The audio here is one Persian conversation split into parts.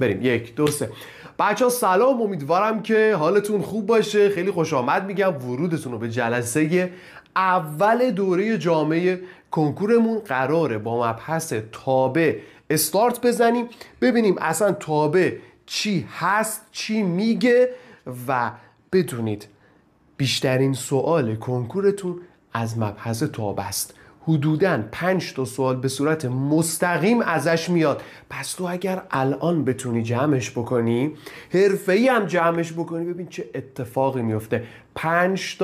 بریم 1 2 3. بچه ها سلام، امیدوارم که حالتون خوب باشه. خیلی خوش آمد میگم ورودتون رو به جلسه اول دوره جامعه کنکورمون. قراره با مبحث تابع استارت بزنیم، ببینیم اصلا تابع چی هست، چی میگه، و بدونید بیشترین سوال کنکورتون از مبحث تابع است. حدوداً 5 تا سوال به صورت مستقیم ازش میاد. پس تو اگر الان بتونی جمعش بکنی، حرفه‌ای هم جمعش بکنی، ببین چه اتفاقی میفته. 5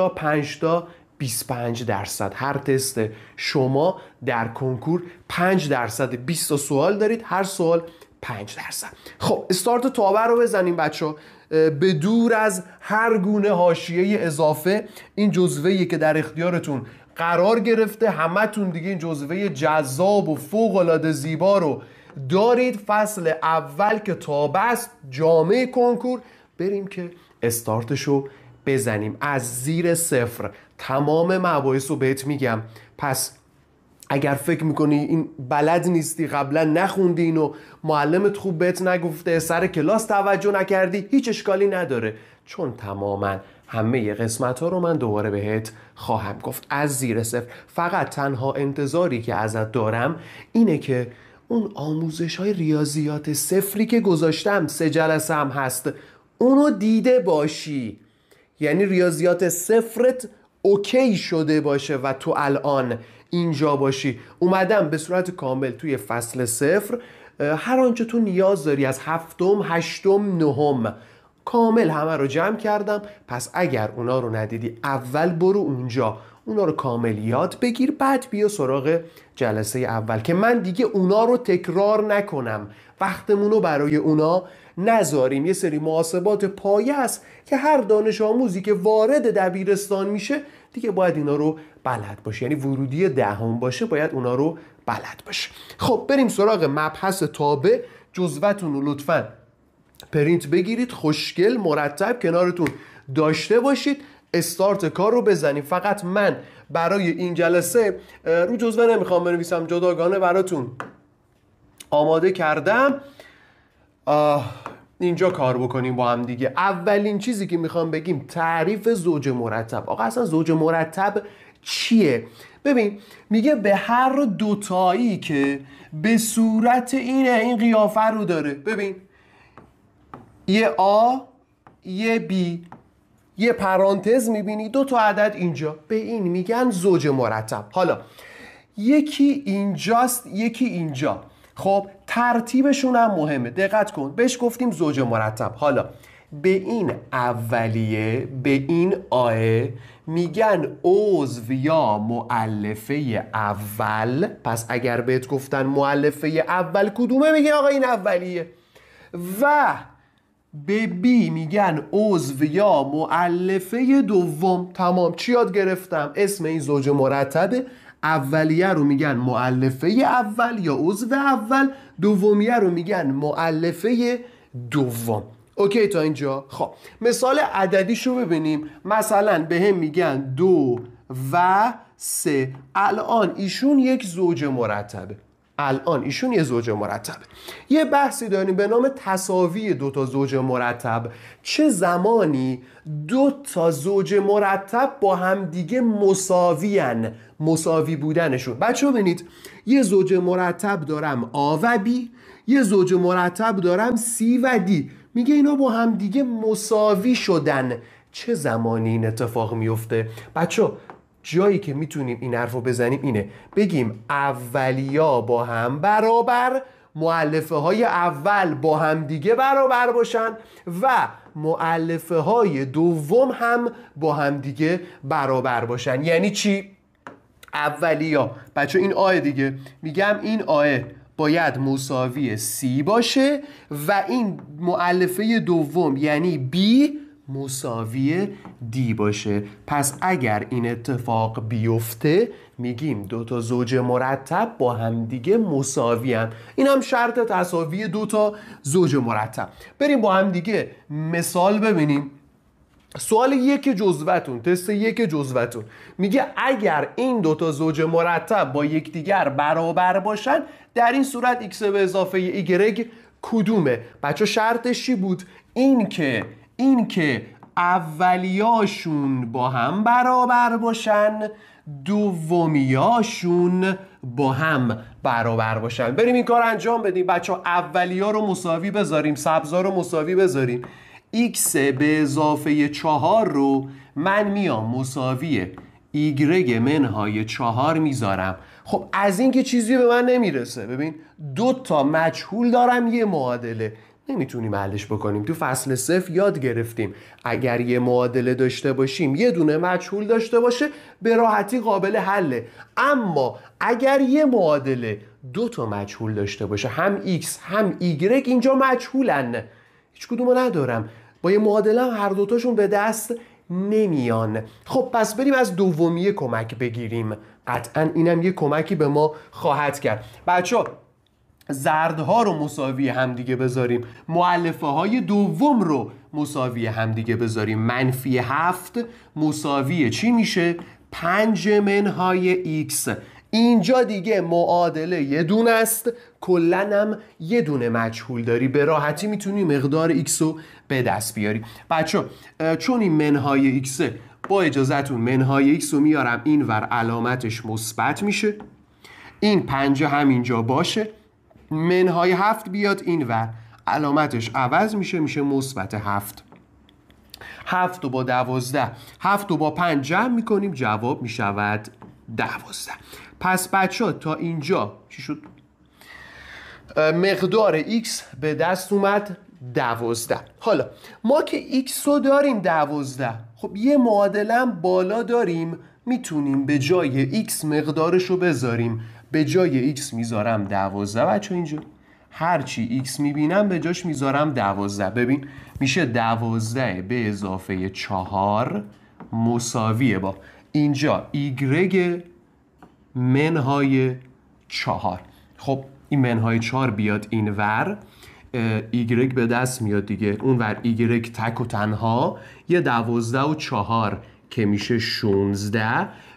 تا 25%. هر تست شما در کنکور 5% 20 تا سوال دارید، هر سوال 5%. خب استارت تابع رو بزنیم بچه‌ها. به دور از هر گونه حاشیه اضافه، این جزوه‌ای که در اختیارتون قرار گرفته، همتون دیگه این جزوه جذاب و فوق‌العاده زیبا رو دارید. فصل اول که تابع است، جامعه کنکور، بریم که استارتشو بزنیم از زیر صفر. تمام مباحث رو بهت میگم. پس اگر فکر میکنی این بلد نیستی، قبلا نخوندی اینو، معلمت خوب بهت نگفته، سر کلاس توجه نکردی، هیچ اشکالی نداره، چون تماما همه قسمت ها رو من دوباره بهت خواهم گفت از زیر صفر. فقط تنها انتظاری که ازت دارم اینه که اون آموزش های ریاضیات صفری که گذاشتم، 3 جلسه هم هست، اونو دیده باشی. یعنی ریاضیات صفرت اوکی شده باشه و تو الان اینجا باشی. اومدم به صورت کامل توی فصل صفر هر آنچه تو نیاز داری از 7م 8م 9م کامل همه رو جمع کردم. پس اگر اونا رو ندیدی، اول برو اونجا اونا رو کامل یاد بگیر، بعد بیا سراغ جلسه اول که من دیگه اونا رو تکرار نکنم، وقتمون رو برای اونا نذاریم. یه سری محاسبات پایه است که هر دانش آموزی که وارد دبیرستان میشه دیگه باید اینا رو بلد باشه، یعنی ورودی 10 باشه باید اونا رو بلد باشه. خب بریم سراغ مبحث تابع. جزوتون رو لطفاً پرینت بگیرید، خوشگل مرتب کنارتون داشته باشید. استارت کار رو بزنیم. فقط من برای این جلسه رو جزوه نمیخوام بنویسم، جداگانه براتون آماده کردم. اینجا کار بکنیم با هم دیگه. اولین چیزی که میخوام بگیم تعریف زوج مرتب. آقا اصلا زوج مرتب چیه؟ ببین میگه به هر دوتایی که به صورت این قیافه رو داره، ببین یه آ یه بی، یه پرانتز میبینی 2 تا عدد اینجا، به این میگن زوج مرتب. حالا یکی اینجاست یکی اینجا، خب ترتیبشون هم مهمه، دقت کن. بهش گفتیم زوج مرتب. حالا به این اولیه، به این آه میگن عضو یا مؤلفه اول. پس اگر بهت گفتن مؤلفه اول کدومه، میگی آقا این اولیه. و به بی میگن عضو یا مؤلفه دوم. تمام. چی یاد گرفتم؟ اسم این زوج مرتبه. اولیه رو میگن مؤلفه اول یا عضو اول، دومیه رو میگن مؤلفه دوم. اوکی تا اینجا؟ خب مثال عددیشو ببینیم. مثلا به هم میگن 2 و 3. الان ایشون یک زوج مرتبه. یه زوج مرتبه. یه بحثی داریم به نام تساوی 2 تا زوج مرتب. چه زمانی 2 تا زوج مرتب با هم دیگه مساویان، مساوی بودنشون. بچه ببینید یه زوج مرتب دارم آ و بی، یه زوج مرتب دارم سی و دی. میگه اینا با هم دیگه مساوی شدن. چه زمانی این اتفاق میفته؟ بچه جایی که میتونیم این حرف رو بزنیم اینه، بگیم اولیا با هم برابر، مؤلفه های اول با هم دیگه برابر باشن و مؤلفه های دوم هم با هم دیگه برابر باشن. یعنی چی؟ اولیا بچه این آه دیگه، میگم این آه باید مساوی سی باشه و این مؤلفه دوم یعنی بی مساوی دی باشه. پس اگر این اتفاق بیفته میگیم 2 تا زوج مرتب با همدیگه مساوی هن. این هم شرط تساوی 2 تا زوج مرتب. بریم با هم دیگه مثال ببینیم. سوال 1 جزوتون، تست 1 جزوتون میگه اگر این 2 تا زوج مرتب با یکدیگر برابر باشن، در این صورت x به اضافه y کدومه؟ بچه شرطش چی بود؟ این که اولیاشون با هم برابر باشن، دومیاشون با هم برابر باشن. بریم این کار انجام بدیم بچه ها. اولیا رو مساوی بذاریم، سبزا رو مساوی بذاریم. x به اضافه 4 رو من میام مساوی y منهای 4 میذارم. خب از این که چیزی به من نمیرسه، ببین 2 تا مجهول دارم، یه معادله نمیتونیم حلش بکنیم. تو فصل 0 یاد گرفتیم اگر یه معادله داشته باشیم، یه دونه مجهول داشته باشه، به راحتی قابل حله. اما اگر یه معادله 2 تا مجهول داشته باشه، هم x هم y اینجا مجهولن، هیچ کدومو ندارم، با یه معادله هم هر دوتاشون به دست نمیان. خب پس بریم از دومیه کمک بگیریم، قطعا اینم یه کمکی به ما خواهد کرد. بچه زردها رو مساوی همدیگه بذاریم، مؤلفه های دوم رو مساوی همدیگه بذاریم. منفی 7 مساوی چی میشه؟ 5 منهای x. اینجا دیگه معادله یه دونه است، کلن هم یه دونه مجهول داری، به راحتی میتونی مقدار x رو به دست بیاری. بچه چون این منهای x، با اجازهتون منهای x رو میارم این ور، علامتش مثبت میشه، این 5 هم اینجا باشه، منهای 7 بیاد این ور، علامتش عوض میشه، میشه مثبت 7. 7 رو با 12، 7 رو با 5 جمع میکنیم، جواب میشود 12. پس بچه ها تا اینجا چی شد؟ مقدار x به دست اومد 12. حالا ما که x رو داریم 12، خب یه معادله هم بالا داریم، میتونیم به جای x مقدارش رو بذاریم. به جای x میذارم 12 بچه اینجا، هرچی x میبینم به جاش میذارم 12. ببین میشه 12 به اضافه 4 مساویه با اینجا y منهای 4. خب این منهای 4 بیاد این ور، y به دست میاد دیگه، اون ور y تک و تنها، یه 12 و 4 که میشه 16،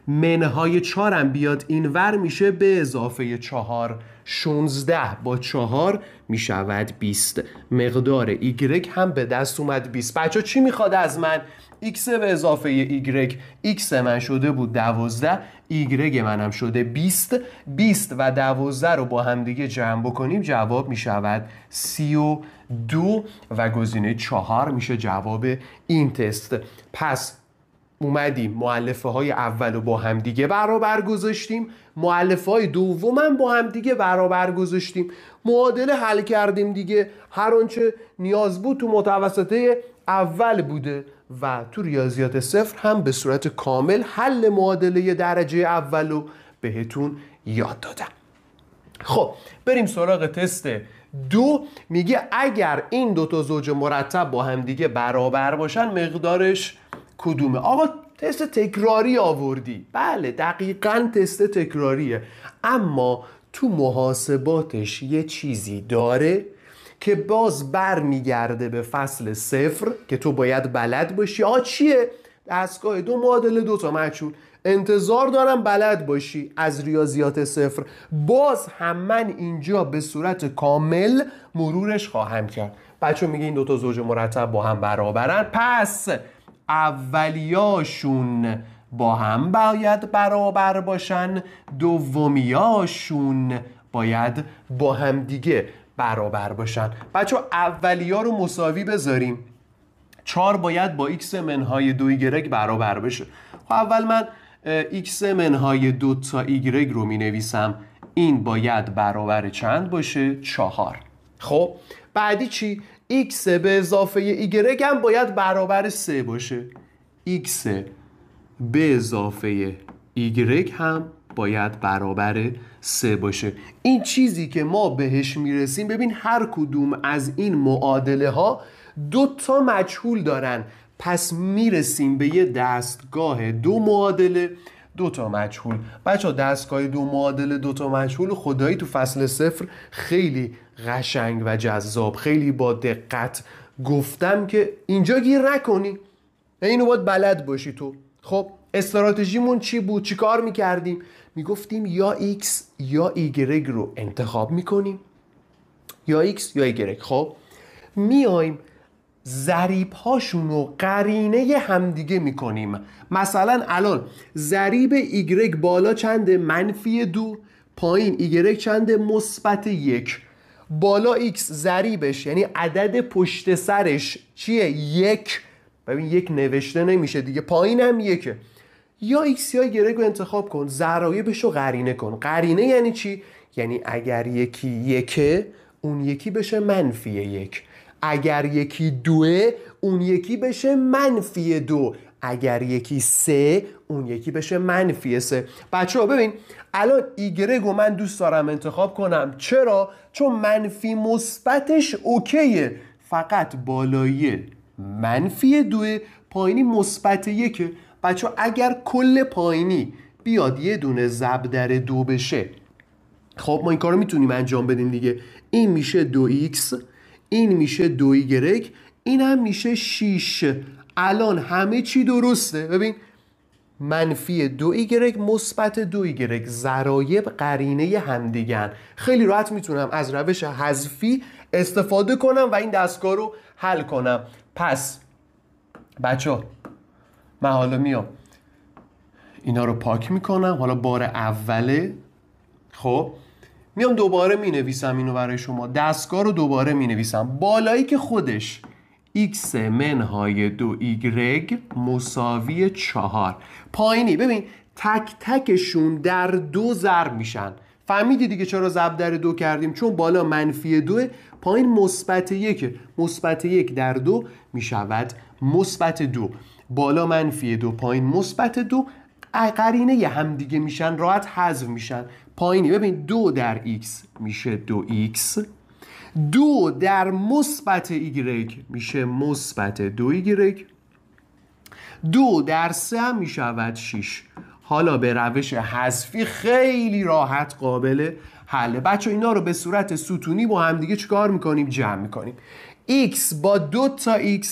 منهای 4 هم بیاد این ور، میشه به اضافه 4. 16 با 4 میشود 20. مقدار y هم به دست اومد 20. بچه چی میخواد از من؟ x به اضافه y، x من شده بود 12، y منم شده 20. 20 و 12 رو با هم دیگه جمع بکنیم، جواب میشود 32 و گزینه 4 میشه جواب این تست. پس اومدیم مؤلفه های اول رو با هم دیگه برابر گذاشتیم، مؤلفه های دوم هم با هم دیگه برابر گذاشتیم، معادله حل کردیم دیگه. هر آنچه نیاز بود تو متوسطه اول بوده و تو ریاضیات 0 هم به صورت کامل حل معادله درجه اول رو بهتون یاد دادم. خب بریم سراغ تست 2. میگه اگر این دوتا زوج مرتب با هم دیگه برابر باشن، مقدارش کدومه؟ آقا تست تکراری آوردی. بله دقیقاً تست تکراریه، اما تو محاسباتش یه چیزی داره که باز بر میگرده به فصل 0 که تو باید بلد باشی. چیه؟ دستگاه 2 معادله 2 تا مجهول. انتظار دارم بلد باشی از ریاضیات 0. باز هم من اینجا به صورت کامل مرورش خواهم کرد. بچه میگه این 2 تا زوج مرتب با هم برابرن، پس اولیاشون با هم باید برابر باشن، دومیاشون باید با هم دیگه برابر باشن. بچه اولیا رو مساوی بذاریم، 4 باید با x منهای 2y برابر بشه. خب اول من x منهای 2 تا y رو می نویسم، این باید برابر چند باشه؟ 4. خب بعدی چی؟ x به اضافه y هم باید برابر 3 باشه، x به اضافه y هم باید برابر 3 باشه. این چیزی که ما بهش میرسیم، ببین هر کدوم از این معادله ها 2 تا مجهول دارن، پس میرسیم به یه دستگاه 2 معادله 2 تا مجهول. بچه دستگاه 2 معادله 2 تا مجهول خدایی تو فصل 0 خیلی قشنگ و جذاب، خیلی با دقت گفتم که اینجا گیر نکنی، اینو باید بلد باشی تو. خب استراتژیمون چی بود؟ چی کار میکردیم؟ میگفتیم یا x یا y رو انتخاب میکنیم، یا x یا y. خب میایم ضریب هاشون رو قرینه همدیگه میکنیم. مثلا الان ضریب y بالا چنده؟ -2، پایین y چنده؟ -1. بالا x ضریبش یعنی عدد پشت سرش چیه؟ 1. ببین 1 نوشته نمیشه دیگه، پایین هم 1. یا x یا y رو انتخاب کن، ضرایبش رو قرینه کن. قرینه یعنی چی؟ یعنی اگر یکی 1 اون یکی بشه -1. اگر یکی 2 اون یکی بشه -2. اگر یکی 3 اون یکی بشه -3. بچه ها ببین الان ایگرگ رو من دوست دارم انتخاب کنم. چرا؟ چون منفی مثبتش اوکیه، فقط بالایی -2 پایینی -1. بچه ها اگر کل پایینی بیاد یه دونه ضرب در 2 بشه، خب ما این کار رو میتونیم انجام بدیم دیگه. این میشه 2x، این میشه 2y، این هم میشه 6. الان همه چی درسته. ببین -2y -2y ضرایب قرینه همدیگن. خیلی راحت میتونم از روش حذفی استفاده کنم و این دستگاه رو حل کنم. پس بچه من حالا میام اینا رو پاک میکنم، حالا بار اوله. خب میام دوباره مینویسم اینو برای شما، دستگاه رو دوباره مینویسم. بالایی که خودش x منهای 2y مساوی 4. پایینی ببین تک تکشون در 2 ضرب میشن. فهمیدی دیگه چرا ضرب در 2 کردیم؟ چون بالا -2 پایین -1. -1 در 2 میشود -2. بالا -2 پایین -2 قرینه هم دیگه میشن، راحت حذف میشن. پایینی ببین 2 در x میشه 2x، 2 در -y میشه -2y، 2 در 3 هم میشود 6. حالا به روش حذفی خیلی راحت قابل حله. بچه اینا رو به صورت ستونی با هم دیگه چیکار میکنیم؟ جمع میکنیم. x با 2 تا x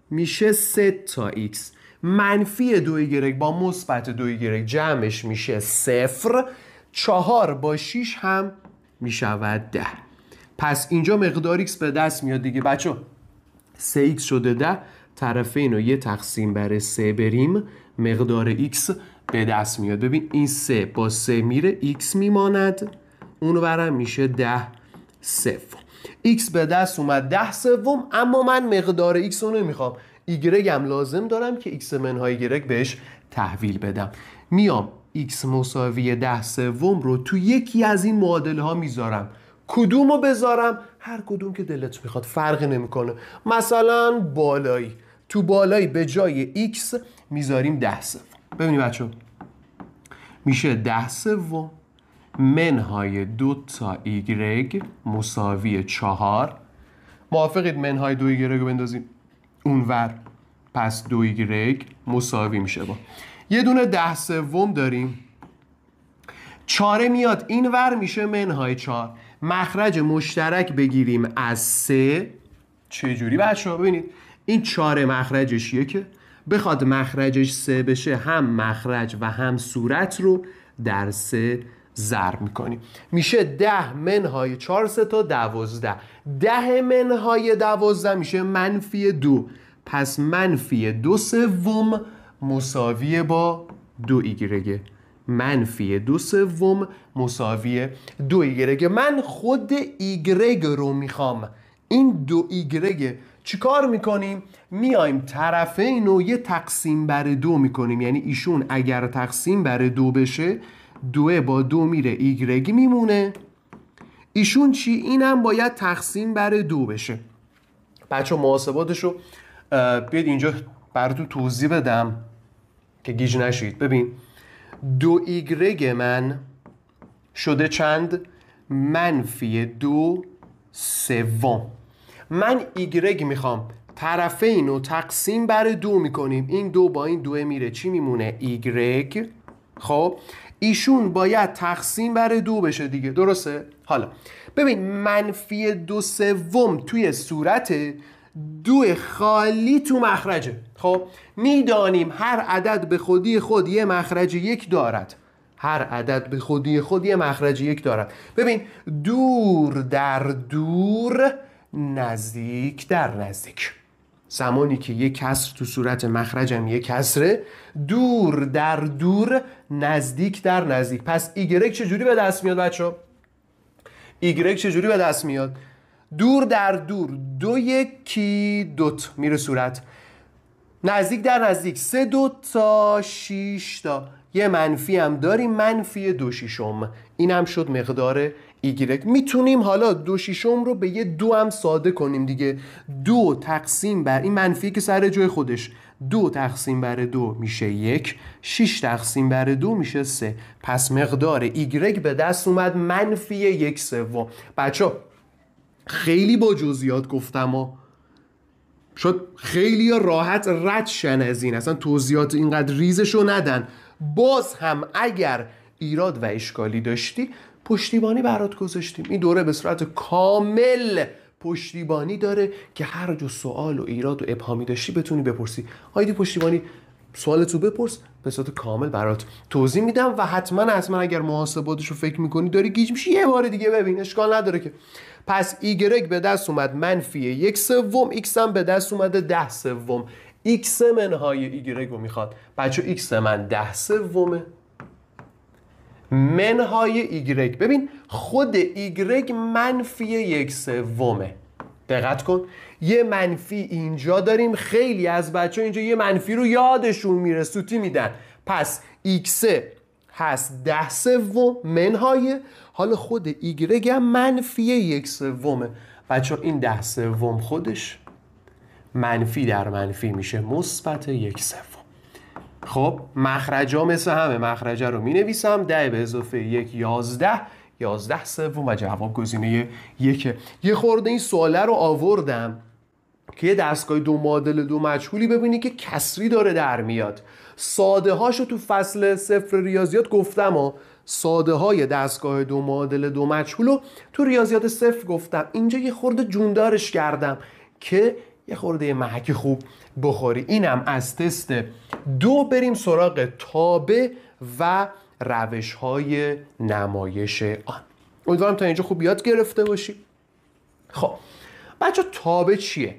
میشه 3 تا x، -2y با -2y جمعش میشه 0. 4 با 6 هم میشود 10. پس اینجا مقدار x به دست میاد دیگه بچه. 3x شده 10، طرفین رو یه تقسیم بر 3 بریم، مقدار x به دست میاد. ببین این 3 با 3 میره، x میماند، اونو برم میشه 10 سوم. x به دست اومد 10 سوم، اما من مقدار x رو نمیخوام، y هم لازم دارم که x منهای y بهش تحویل بدم. میام x مساوی 10 سوم رو تو یکی از این معادله ها میذارم. کدوم رو بذارم؟ هر کدوم که دلت میخواد، فرق نمیکنه. مثلا بالایی، تو بالایی به جای x میذاریم 10 سوم. ببینید بچه میشه 10 سوم منهای 2 تا y مساوی 4. موافقید منهای 2y رو بندازیم اونور؟ پس 2y مساوی میشه با یه دونه 10 سوم داریم، 4 میاد این ور میشه منهای 4. مخرج مشترک بگیریم از 3. چجوری بچه ها؟ ببینید این 4 مخرجش 1، بخواد مخرجش 3 بشه هم مخرج و هم صورت رو در 3 ضرب میکنیم. میشه 10 منهای 4 3 تا 12. 10 منهای 12 میشه -2. پس -2 سوم مساوی با 2y. -2 سوم مساوی 2y. من خود y رو میخوام. این 2y چی کار میکنیم؟ میایم طرفین رو یه تقسیم بر 2 میکنیم. یعنی ایشون اگر تقسیم بر 2 بشه 2 با 2 میره y میمونه. ایشون چی؟ اینم باید تقسیم بر 2 بشه. بچه محاسباتشو بیاید اینجا براتون توضیح بدم که گیج نشید. ببین 2y من شده چند؟ -2 سوم. من y میخوام، طرفین رو تقسیم بر 2 میکنیم. این 2 با این 2 میره، چی میمونه؟ y. خب ایشون باید تقسیم بر 2 بشه دیگه، درسته؟ حالا ببین -2 سوم توی صورت، 2 خالی تو مخرجه. خب میدانیم هر عدد به خودی خود یه مخرج 1 دارد. هر عدد به خودی خود یه مخرج یک دارد. ببین دور در دور، نزدیک در نزدیک. زمانی که یک کسر تو صورت مخرجم یک کسره، دور در دور، نزدیک در نزدیک. پس ایگرگ چجوری به دست میاد بچه؟ ایگرگ چجوری به دست میاد؟ دور در دور، دو یکی دوت میره صورت، نزدیک در نزدیک 3 2 6 تا، یه منفی هم داریم، منفی 2/6. این هم شد مقدار ایگرگ. میتونیم حالا 2/6 رو به یه 2 هم ساده کنیم دیگه. 2 تقسیم بر این منفی که سر جای خودش، 2 تقسیم بر 2 میشه 1، 6 تقسیم بر 2 میشه 3. پس مقدار ایگرگ به دست اومد منفی 1/3. بچه خیلی با جزئیات گفتم و شد خیلی راحت رد شن از این، اصلا توضیحات اینقدر ریزشو ندن. باز هم اگر ایراد و اشکالی داشتی پشتیبانی برات گذاشتیم. این دوره به صورت کامل پشتیبانی داره که هر جو سوال و ایراد و ابهامی داشتی بتونی بپرسی. آیدی پشتیبانی سوالتو بپرس، به صورت کامل برات توضیح میدم. و حتما اگر محاسباتشو فکر میکنی داری گیج میشی یه بار دیگه ببین، اشکال نداره که. پس ایگرگ به دست اومد منفی 1/3، ایکس هم به دست اومده 10/3. ایکس منهای ایگرگ رو میخواد بچه. ایکس من 10/3 منهای ایگرگ. ببین خود ایگرگ منفی 1/3. دقت کن یه منفی اینجا داریم، خیلی از بچه اینجا یه منفی رو یادشون میره سوتی میدن. پس ایکس هست 10/3 منهای، حالا خود ایگرگ هم منفی 1/3. بچه این 10/3 خودش منفی در منفی میشه مثبت 1/3. خب مخرج ها مثل همه، مخرجه رو می نویسم 10 به اضافه 1 11، 11/3 و جواب گزینه 1. یه خورده این سواله رو آوردم که یه دستگاه دو معادل دو مجهولی ببینی که کسری داره در میاد. ساده هاشو تو فصل 0 ریاضیات گفتم و ساده های دستگاه دو معادل دو مجهولو تو ریاضیات 0 گفتم. اینجا یه خورده جوندارش کردم که یه خورده محک خوب بخوری. اینم از تست 2 بریم سراغ تابع و روش های نمایش آن. امیدوارم تا اینجا خوب یاد گرفته باشی. خب بچه تابع چیه؟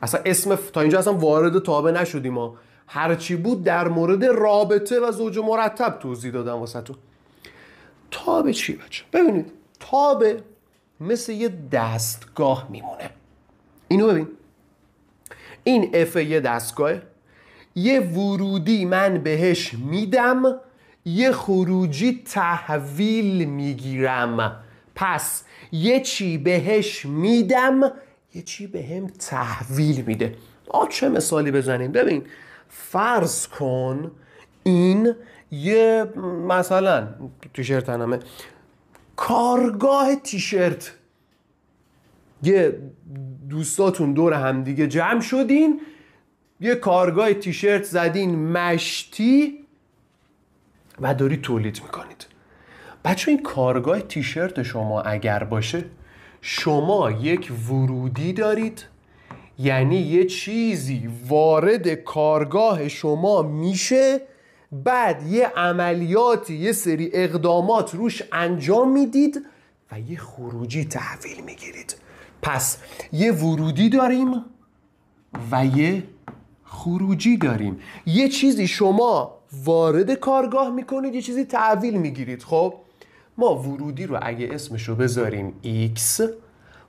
اصلا اسم تا اینجا اصلا وارد تابع نشدیم ما، هرچی بود در مورد رابطه و زوج مرتب توضیح دادم واسه تو. تابع چیه بچه؟ ببینید تابع مثل یه دستگاه میمونه. اینو ببین، این اف یه دستگاه، یه ورودی من بهش میدم، یه خروجی تحویل میگیرم. پس یه چی بهش میدم، یه چی بهم تحویل میده. چه مثالی بزنیم؟ ببین فرض کن این یه مثلا تیشرت تنمه، کارگاه تیشرت، یه دوستاتون دور هم دیگه جمع شدین، یه کارگاه تیشرت زدین مشتی و داری تولید میکنید. بچه این کارگاه تیشرت شما اگر باشه، شما یک ورودی دارید، یعنی یه چیزی وارد کارگاه شما میشه، بعد یه عملیاتی، یه سری اقدامات روش انجام میدید و یه خروجی تحویل میگیرید. پس یه ورودی داریم و یه خروجی داریم. یه چیزی شما وارد کارگاه میکنید، یه چیزی تحویل میگیرید. خب ما ورودی رو اگه اسمشو بذاریم X،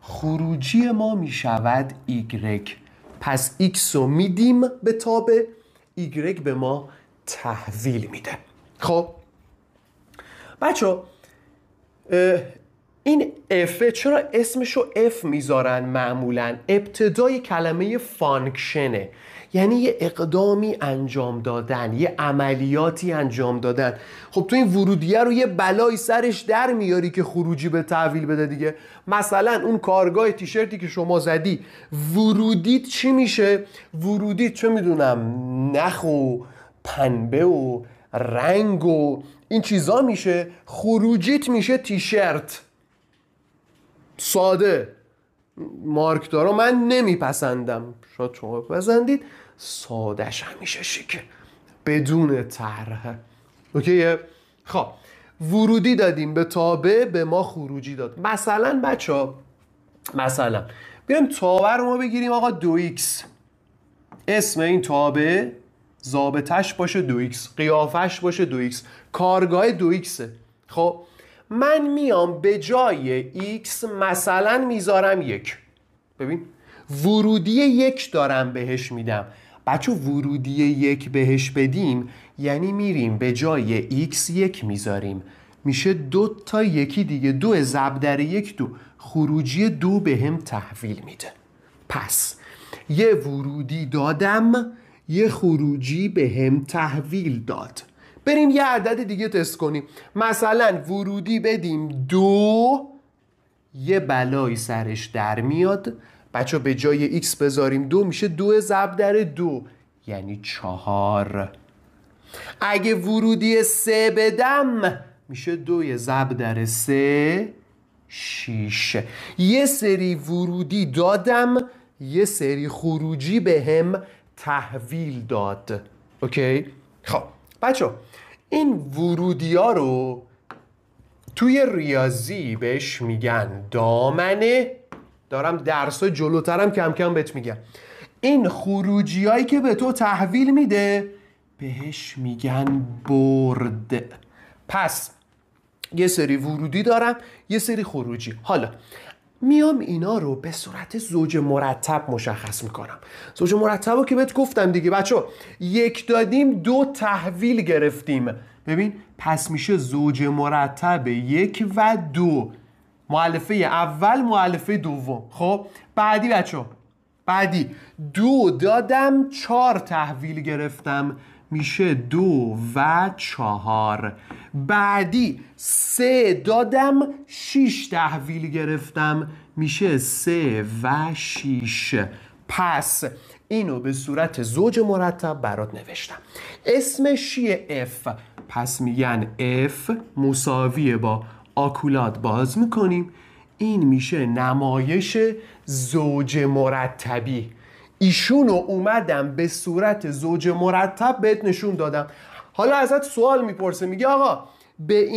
خروجی ما میشود Y. پس X رو میدیم به تابع، Y به ما تحویل میده. خب بچه این F چرا اسمشو F میذارن معمولا؟ ابتدای کلمه فانکشنه، یعنی یه اقدامی انجام دادن، یه عملیاتی انجام دادن. خب تو این ورودیه رو یه بلایی سرش در میاری که خروجی به تحویل بده دیگه. مثلا اون کارگاه تیشرتی که شما زدی، ورودیت چی میشه؟ ورودیت چه میدونم نخ و پنبه و رنگ و این چیزا میشه، خروجیت میشه تیشرت. ساده، مارکدارا من نمیپسندم، شاید شما بپسندید، سادهش همیشه شیکه، بدون طرح. اوکیه؟ خب ورودی دادیم به تابع، به ما خروجی داد. مثلا بچه ها، مثلا بیایم تابع رو ما بگیریم آقا 2x، اسم این تابع ضابطش باشه 2x، قیافش باشه 2x، کارگاه 2x. خب من میام به جای x مثلا میذارم 1. ببین ورودی 1 دارم بهش میدم. بچه ورودی 1 بهش بدیم یعنی میریم به جای x 1 میذاریم، میشه 2 تا یکی دیگه، 2 ضرب در 1 2، خروجی 2 به هم تحویل میده. پس یه ورودی دادم، یه خروجی به هم تحویل داد. بریم یه عدد دیگه تست کنیم. مثلا ورودی بدیم 2، یه بلایی سرش در میاد. بچه به جای x بذاریم 2، میشه 2 ضرب در 2، یعنی 4. اگه ورودی 3 بدم میشه 2 ضرب در 3، 6. یه سری ورودی دادم، یه سری خروجی به هم تحویل داد. اوکی؟ خب بچه این ورودی ها رو توی ریاضی بهش میگن دامنه. دارم درسای جلوترم کم کم بهت میگم. این خروجی هایی که به تو تحویل میده بهش میگن برد. پس یه سری ورودی دارم، یه سری خروجی. حالا میام اینا رو به صورت زوج مرتب مشخص میکنم. زوج مرتب رو که بهت گفتم دیگه بچه، 1 دادیم 2 تحویل گرفتیم. ببین پس میشه زوج مرتب 1 و 2، مؤلفه اول مؤلفه دوم. خب بعدی بچه، بعدی 2 دادم 4 تحویل گرفتم، میشه 2 و 4. بعدی 3 دادم 6 تحویل گرفتم، میشه 3 و 6. پس اینو به صورت زوج مرتب برات نوشتم. اسمش چیه؟ F. پس میگن F مساویه با آکولات باز میکنیم، این میشه نمایش زوج مرتبی. ایشونو اومدم به صورت زوج مرتب بهت نشون دادم. حالا ازت سوال میپرسه، میگه آقا به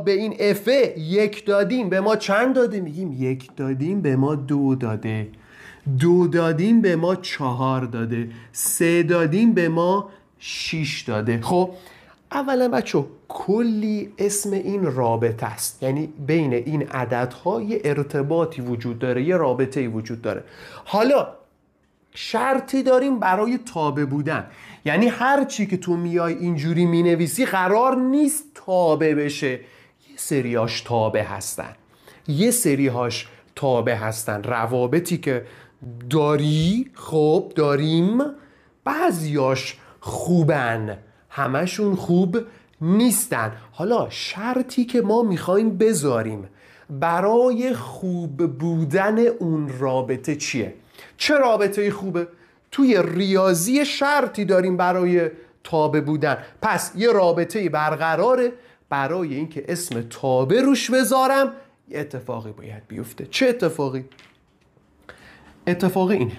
این اف 1 دادیم به ما چند داده؟ میگیم 1 دادیم به ما 2 داده، 2 دادیم به ما 4 داده، 3 دادیم به ما 6 داده. خب اولا بچه کلی اسم این رابطه است، یعنی بین این عددها یه ارتباطی وجود داره، یه رابطه‌ای وجود داره. حالا شرطی داریم برای تابع بودن، یعنی هر چی که تو میای اینجوری مینویسی قرار نیست تابع بشه. یه سریاش تابع هستن، یه سریهاش تابع هستن. روابطی که داری، خب داریم، بعضیاش خوبن، همشون خوب نیستن. حالا شرطی که ما میخوایم بذاریم برای خوب بودن اون رابطه چیه؟ چه رابطه خوبه؟ توی ریاضی شرطی داریم برای تابع بودن. پس یه رابطه برقراره، برای اینکه اسم تابع روش بذارم یه اتفاقی باید بیفته. چه اتفاقی؟ اتفاق اینه،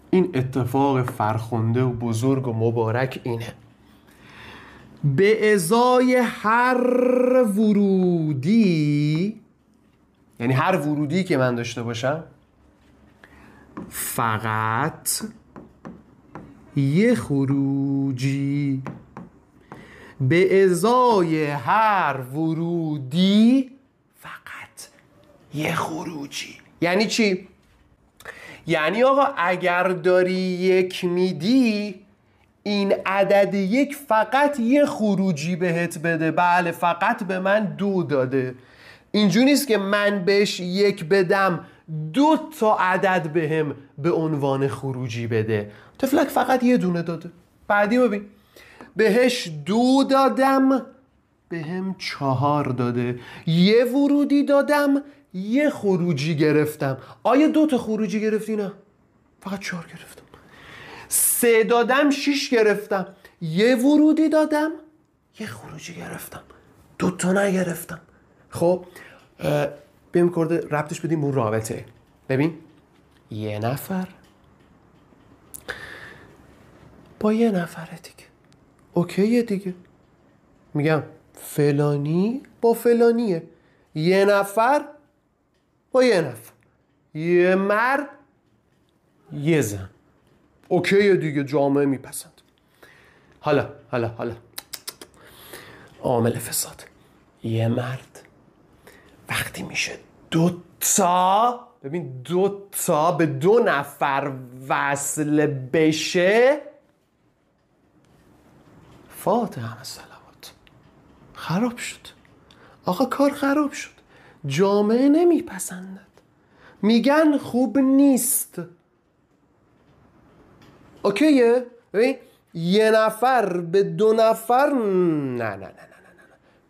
این اتفاق فرخنده و بزرگ و مبارک اینه: به ازای هر ورودی، یعنی هر ورودی که من داشته باشم فقط یه خروجی. به ازای هر ورودی فقط یه خروجی. یعنی چی؟ یعنی آقا اگر داری 1 میدی، این عدد 1 فقط یه خروجی بهت بده. بله فقط به من 2 داده. اینجوری نیست که من بهش 1 بدم 2 تا عدد بهم به عنوان خروجی بده. تفلک فقط یه دونه داده. بعدی ببین، بهش 2 دادم بهم 4 داده. یه ورودی دادم یه خروجی گرفتم. آیا 2 تا خروجی گرفتی؟ نه، فقط 4 گرفتم. 3 دادم 6 گرفتم. یه ورودی دادم یه خروجی گرفتم، 2 تا نگرفتم. خب بیم کرده ربطش بدیم اون رابطه. ببین یه نفر با یه نفره دیگه، اوکیه دیگه. میگم فلانی با فلانیه، یه نفر با یه نفر، یه مرد یه زن. اوکیه دیگه، جامعه میپسند. حالا عامل فساد، یه مرد وقتی میشه 2 تا، ببین 2 تا به 2 نفر وصل بشه، فاتحه همه صلوات، خراب شد آقا، کار خراب شد، جامعه نمیپسندد، میگن خوب نیست. اوکیه؟ ببین یه نفر به 2 نفر نه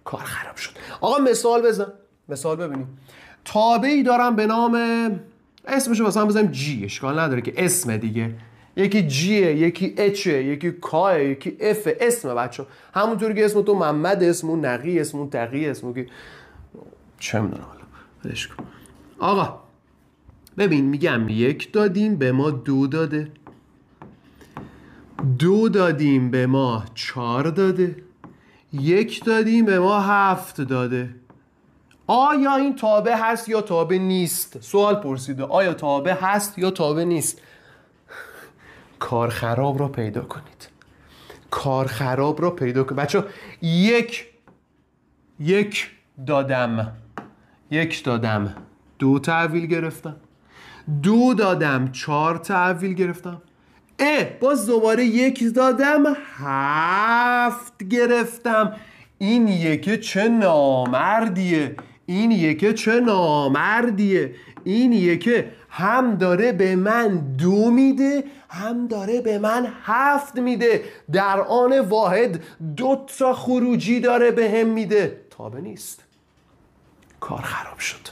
کار خراب شد. آقا مثال بزن، مثال ببینیم. تابعی دارم به نام، اسمشو مثلا بزنیم جی، اشکال نداره که اسم دیگه، یکی جیه، یکی اچه، یکی کاه، یکی اف، اسم بچه همونطوری که اسم تو محمد، اسمون نقی، اسمون تقی، اسمون که چه میدونم. حالا بدش کن. آقا ببین میگم 1 دادیم به ما 2 داده، 2 دادیم به ما 4 داده، 1 دادیم به ما 7 dاده. آیا این تابع هست یا تابع نیست؟ سوال پرسیده، آیا تابع هست یا تابع نیست؟ کار خراب را پیدا کنید، کار خراب را پیدا کنید بچه. 1 دادم، 1 دادم 2 تحویل گرفتم، 2 دادم 4 تحویل گرفتم، باز دوباره 1 دادم 7 گرفتم. این یکی چه نامردیه، این یکی چه نامردیه، این یکی هم داره به من 2 میده، هم داره به من 7 میده، در آن واحد 2 تا خروجی داره به هم میده. تابع نیست. کار خراب شد،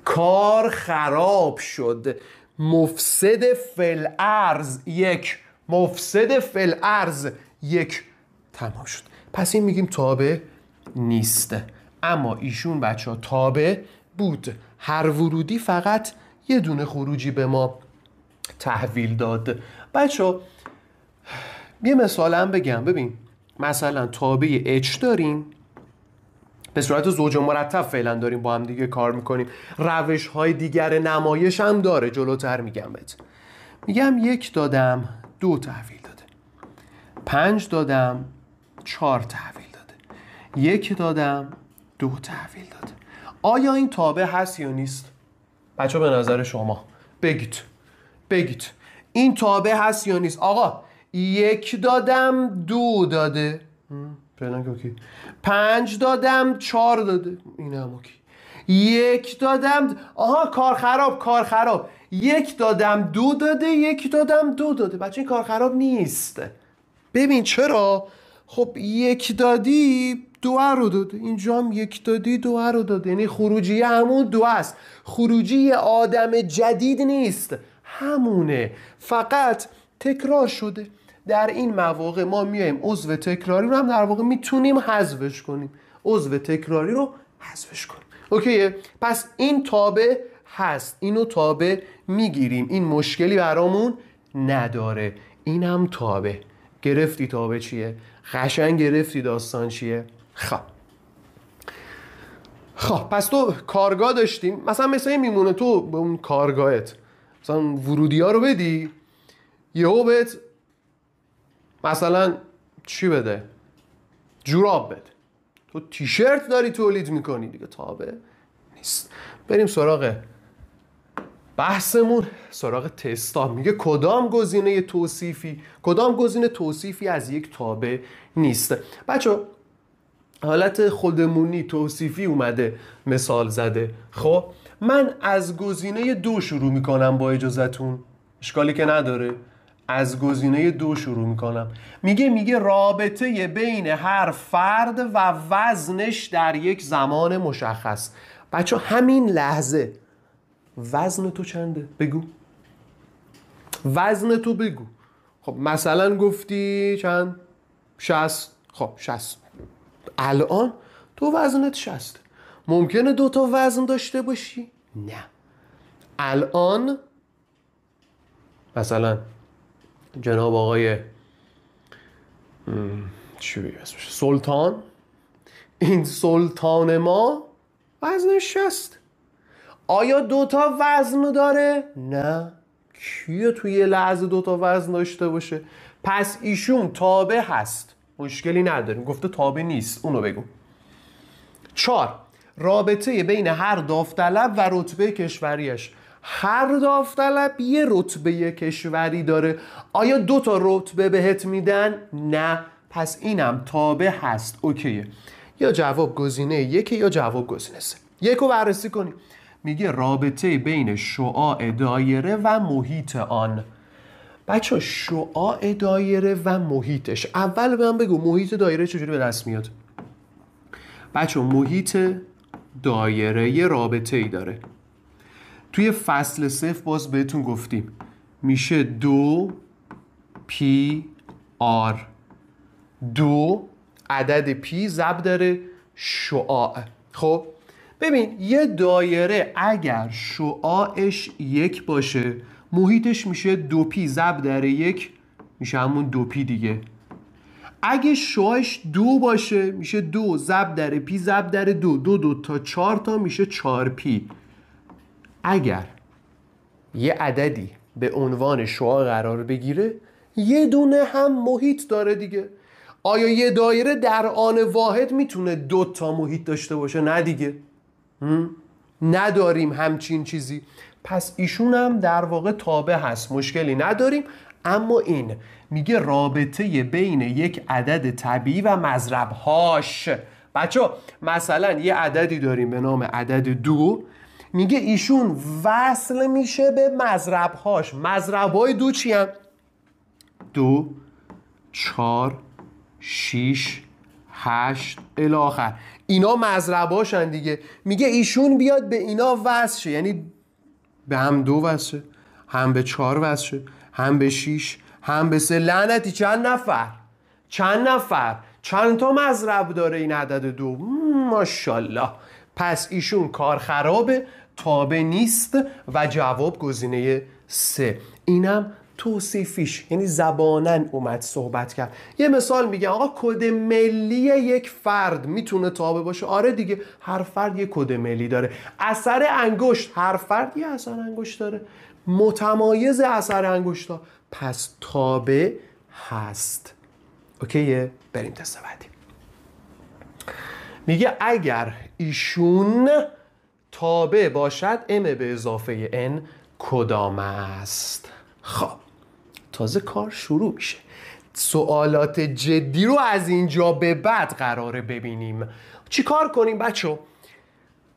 کار خراب شد. مفسد فی‌الارض 1، مفسد فی‌الارض 1. تمام شد. پس این میگیم تابع نیست. اما ایشون بچه ها تابع بود، هر ورودی فقط یه دونه خروجی به ما تحویل داد. بچه ها یه مثال هم بگم. ببین مثلا تابع H داریم، به صورت زوج و مرتب فعلا داریم با هم دیگه کار میکنیم، روش های دیگر نمایش هم داره، جلوتر میگم بهت. میگم 1 دادم 2 تحویل داده، 5 دادم 4 تحویل داده، 1 دادم 2 تحویل داده. آیا این تابع هست یا نیست؟ بچه به نظر شما بگید این تابع هست یا نیست؟ آقا 1 دادم 2 داده، فعلا که اوکی. 5 دادم 4 داده، این هم اوکی. 1 دادم، آها کار خراب. 1 دادم 2 داده، 1 دادم 2 داده. بچه این کار خراب نیست. ببین چرا؟ خب 1 دادی 2 رو داده، اینجا هم 1 دادی 2 رو داده، یعنی خروجی همون 2 است. خروجی آدم جدید نیست، همونه، فقط تکرار شده. در این مواقع ما میایم عضو تکراری رو هم در واقع میتونیم حذفش کنیم، عضو تکراری رو حذفش کنیم. اوکیه؟ پس این تابع هست، اینو تابع میگیریم، این مشکلی برامون نداره. این هم تابع. گرفتی تابع چیه؟ قشنگ گرفتی داستان چیه؟ خب پس تو کارگاه داشتیم، مثلا میمونه تو به اون کارگاهت مثلا ورودی ها رو بدی، یهو بهت مثلا چی بده؟ جوراب بده. تو تیشرت داری تولید میکنی دیگه، تابع نیست. بریم سراغ بحثمون، سراغ تستا. میگه کدام گزینه توصیفی از یک تابع نیست. بچه حالت خودمونی توصیفی اومده مثال زده. خب من از گزینه 2 شروع میکنم با اجازهتون، اشکالی که نداره. از گزینه 2 شروع میکنم. میگه رابطه بین هر فرد و وزنش در یک زمان مشخص. بچه همین لحظه وزن تو چنده؟ بگو وزن تو بگو. خب مثلا گفتی چند؟ 60. خب 60. الان تو وزنت 60. ممکنه 2 تا وزن داشته باشی؟ نه. الان مثلا جناب آقای چی بگیم اسمش؟ سلطان. این سلطان ما وزنش 60. آیا 2 تا وزن داره؟ نه. کیه توی یه لحظه 2 تا وزن داشته باشه؟ پس ایشون تابع هست، مشکلی نداریم. گفته تابع نیست، اونو بگو. 4. رابطه بین هر داوطلب و رتبه کشوریش. هر داوطلب یه رتبه کشوری داره. آیا 2 تا رتبه بهت میدن؟ نه. پس اینم تابع هست. اوکیه. یا جواب گزینه 1 یا جواب گزینه 3. 1 رو بررسی کنیم. میگه رابطه بین شعاع دایره و محیط آن. بچه شعاع دایره و محیطش. اول به من بگو محیط دایره چجوری به دست میاد؟ بچه محیط دایره یه رابطه ای داره. توی فصل 0 باز بهتون گفتیم میشه 2 پی آر. 2 عدد پی ضرب داره شعاع. خب ببین یه دایره اگر شعاعش 1 باشه محیطش میشه 2 پی ضرب در 1 میشه همون 2 پی دیگه. اگه شعاعش 2 باشه میشه 2 ضرب در پی ضرب در 2. 2 تا 4 تا میشه 4 پی. اگر یه عددی به عنوان شعاع قرار بگیره یه دونه هم محیط داره دیگه. آیا یه دایره در آن واحد میتونه 2 تا محیط داشته باشه؟ نه دیگه. نداریم همچین چیزی. پس ایشون هم در واقع تابع هست، مشکلی نداریم. اما این میگه رابطه بین یک عدد طبیعی و مضربهاش. بچه مثلا یه عددی داریم به نام عدد 2. میگه ایشون وصل میشه به مضربهاش. مضربهای 2 چی هم؟ 2 4 6 8 الی آخر. اینا مضربهاشن دیگه. میگه ایشون بیاد به اینا وصل شه، یعنی به هم 2 وصل شه، هم به 4 وصل شه، هم به 6، هم به 3. لعنتی چند نفر چند تا مضرب داره این عدد 2؟ ماشاءالله. پس ایشون کار خرابه، تابع نیست و جواب گزینه 3. اینم توصیفیش، یعنی زبانن اومد صحبت کرد. یه مثال میگه آقا کد ملی یک فرد میتونه تابع باشه؟ آره دیگه، هر فرد یه کد ملی داره. اثر انگشت، هر فرد یه اثر انگشت داره، متمایز اثر انگشتا، پس تابع هست. اوکیه؟ بریم تست بعدی. میگه اگر ایشون تابع باشد ام به اضافه n کدام است؟ خب تازه کار شروع میشه. سوالات جدی رو از اینجا به بعد قراره ببینیم. چی کار کنیم بچه؟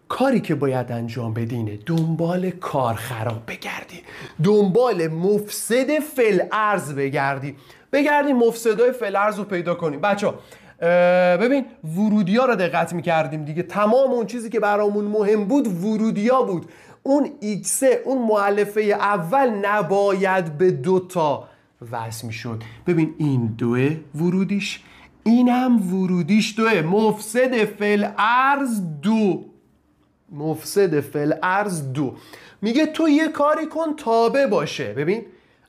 کاری که باید انجام بدینه دنبال کار خراب بگردی، دنبال مفسد فی‌الارض بگردی مفسدای فی‌الارض رو پیدا کنیم. بچه ببین ورودی ها رو دقت میکردیم دیگه. تمام اون چیزی که برامون مهم بود ورودی ها بود. اون ایکسه، اون مؤلفه اول نباید به 2 تا وصل میشد. ببین این 2 ورودیش، اینم ورودیش 2. مفسد فی‌الارض 2. مفسد فی‌الارض 2. میگه تو یه کاری کن تابع باشه. ببین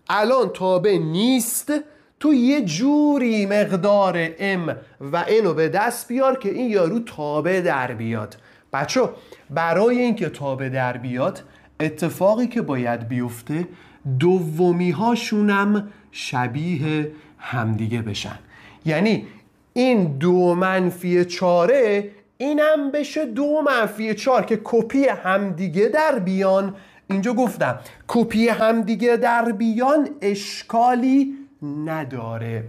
الان تابع نیست، تو یه جوری مقدار ام و n رو به دست بیار که این یارو تابع در بیاد. بچه برای اینکه تابع در بیاد اتفاقی که باید بیفته دومی هاشونم شبیه همدیگه بشن. یعنی این 2-4 اینم بشه 2-4 که کپی همدیگه در بیان. اینجا گفتم کپی همدیگه در بیان اشکالی نداره.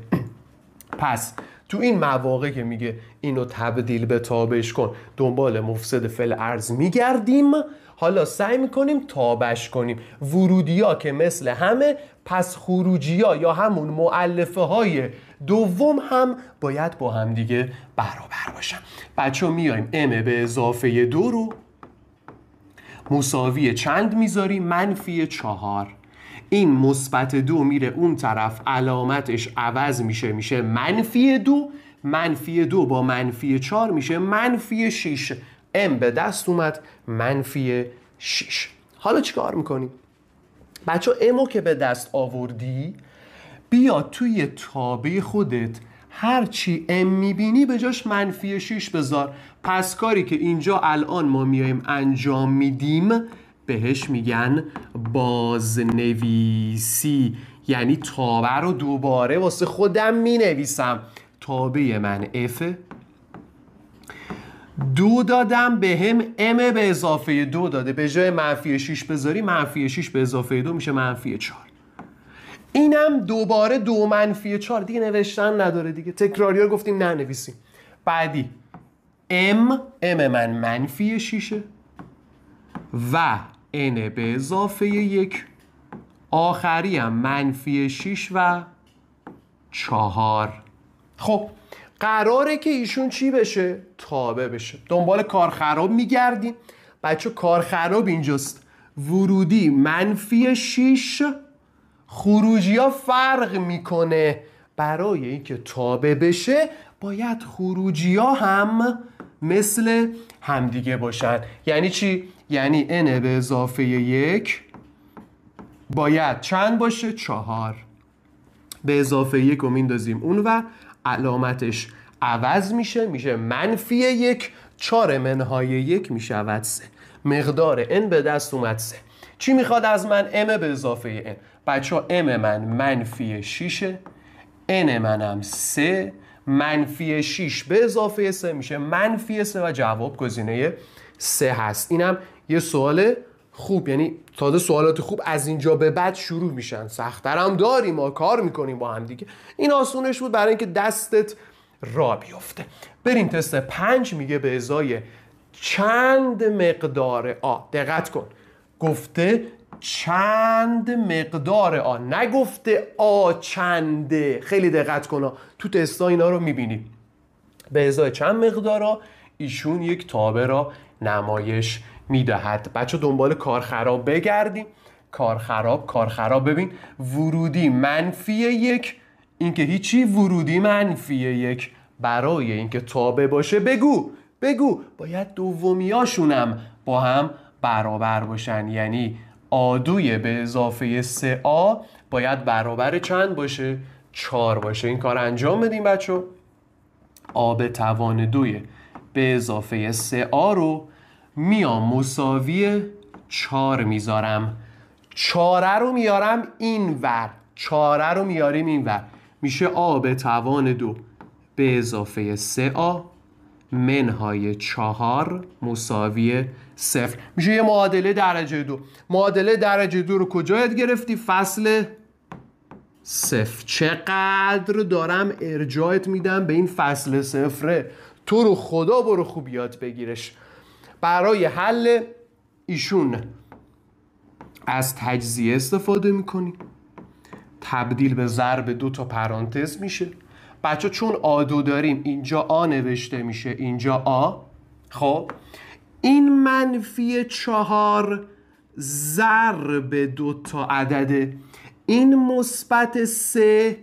پس تو این مواقع که میگه اینو تبدیل به تابعش کن، دنبال مفسد فی‌الارض میگردیم. حالا سعی میکنیم تابعش کنیم. ورودی ها که مثل همه، پس خروجی ها یا همون مؤلفه های دوم هم باید با هم دیگه برابر باشن. بچه میایم ام به اضافه 2 رو مساوی چند میذاریم؟ -4. این مثبت 2 میره اون طرف، علامتش عوض میشه -2. -2 با -4 میشه -6. ام به دست اومد -6. حالا چیکار میکنیم؟ بچه امو که به دست آوردی، بیا توی تابع خودت هرچی ام میبینی به جاش منفی 6 بذار. پس کاری که اینجا الان ما میایم انجام میدیم بهش میگن بازنویسی. یعنی تابع رو دوباره واسه خودم مینویسم. تابع من F، 2 دادم به هم M به اضافه 2 داده. به جای منفی 6 بذاری منفی 6 به اضافه 2 میشه منفی 4. اینم دوباره 2 منفی 4. دیگه نوشتن نداره دیگه. تکراری رو گفتیم ننویسیم. بعدی M من منفی 6 و N به اضافه 1. آخری هم منفی 6 و 4. خب قراره که ایشون چی بشه؟ تابع بشه. دنبال کار خراب میگردیم. بچه کار خراب اینجاست. ورودی منفی 6، خروجی ها فرق میکنه. برای اینکه تابع بشه باید خروجی ها هم مثل همدیگه باشن. یعنی چی؟ یعنی n به اضافه 1 باید چند باشه؟ 4. به اضافه 1 رو میندازیم اون و علامتش عوض میشه منفی 1. 4 منهای 1 میشود 3. مقدار n به دست اومد 3. چی میخواد از من؟ m به اضافه n. بچه ها m من منفی 6، n منم 3. منفی 6 به اضافه 3 میشه منفی 3 و جواب گزینه 3 هست. اینم یه سوال خوب، یعنی تازه سوالات خوب از اینجا به بعد شروع میشن. سخت‌تر هم داریم، ما کار میکنیم با هم دیگه. این آسونش بود برای اینکه دستت را بیفته. بریم تست 5. میگه به ازای چند مقدار آ. دقت کن، گفته چند مقدار آ، نگفته آ چنده. خیلی دقت کن، تو تستا اینا رو میبینی. به ازای چند مقدار آ ایشون یک تابع را نمایش میدهد. بچه دنبال کار خراب بگردیم. کار خراب ببین. ورودی منفی 1، این که هیچی. ورودی منفی 1. برای اینکه تابع باشه بگو باید دومیاشونم با هم برابر باشن. یعنی A2 به اضافه 3A باید برابر چند باشه؟ 4 باشه. این کار انجام بدیم بچه. A به توان 2 به اضافه 3A رو میام مساوی 4 میذارم. 4 رو میارم این ور. 4 رو میاریم این ور. میشه A به توان 2 به اضافه 3A منهای 4 مساوی 0. میشه یه معادله درجه 2. معادله درجه 2 رو کجا یاد گرفتی؟ فصل 0. چقدر دارم ارجاعت میدم به این فصل 0. تو رو خدا برو خوب یاد بگیرش. برای حل ایشون از تجزیه استفاده میکنی. تبدیل به ضرب 2 تا پرانتز میشه. بچه چون A2 داریم اینجا آ نوشته میشه، اینجا آ. خب این منفی 4 ضرب 2 تا عدده، این مثبت 3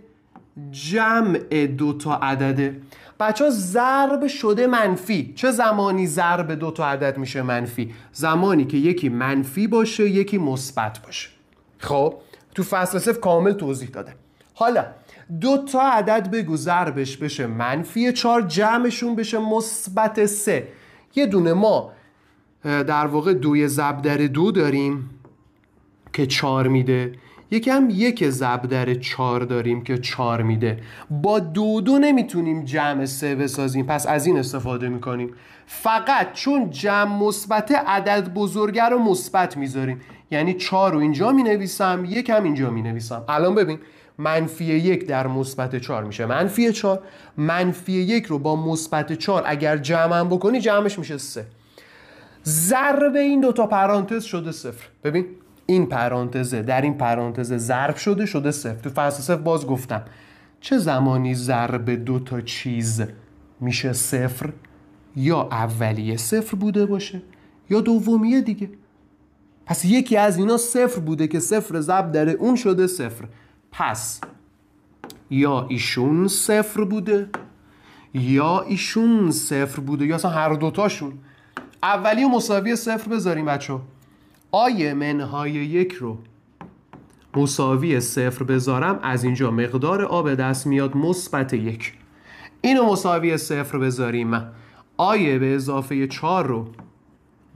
جمع 2 تا عدده. بچه ها ضرب شده منفی. چه زمانی ضرب 2 تا عدد میشه منفی؟ زمانی که یکی منفی باشه یکی مثبت باشه. خب تو فصل 0 کامل توضیح داده. حالا 2 تا عدد بگو ضربش بشه منفی 4 جمعشون بشه مثبت 3. یه دونه ما در واقع 2 ضرب در 2 داریم که 4 میده. یکم 1 ضرب در 4 داریم که 4 میده. با 2 نمیتونیم جمع 3 بسازیم، پس از این استفاده میکنیم. فقط چون جمع مثبت عدد بزرگه رو مثبت میذاریم. یعنی 4 رو اینجا مینویسم، 1 هم اینجا مینویسم. الان ببین منفی 1 در مثبت 4 میشه منفی 4. منفی 1 رو با مثبت 4 اگر جمع هم بکنی جمعش میشه 3. ضرب این 2 تا پرانتز شده 0. ببین این پرانتزه در این پرانتز ضرب شده 0. تو فصل 0 باز گفتم چه زمانی ضرب 2 تا چیز میشه 0؟ یا اولیه 0 بوده باشه یا دومیه دیگه. پس یکی از اینا 0 بوده که 0 ضرب در اون شده 0. پس یا ایشون 0 بوده یا ایشون 0 بوده یا اصلا هر دوتاشون. اولی و مساوی 0 بذاریم بچه. آی منهای 1 رو مساوی 0 بذارم، از اینجا مقدار آ به دست میاد مثبت 1. اینو مساوی 0 بذاریم، آی به اضافه 4 رو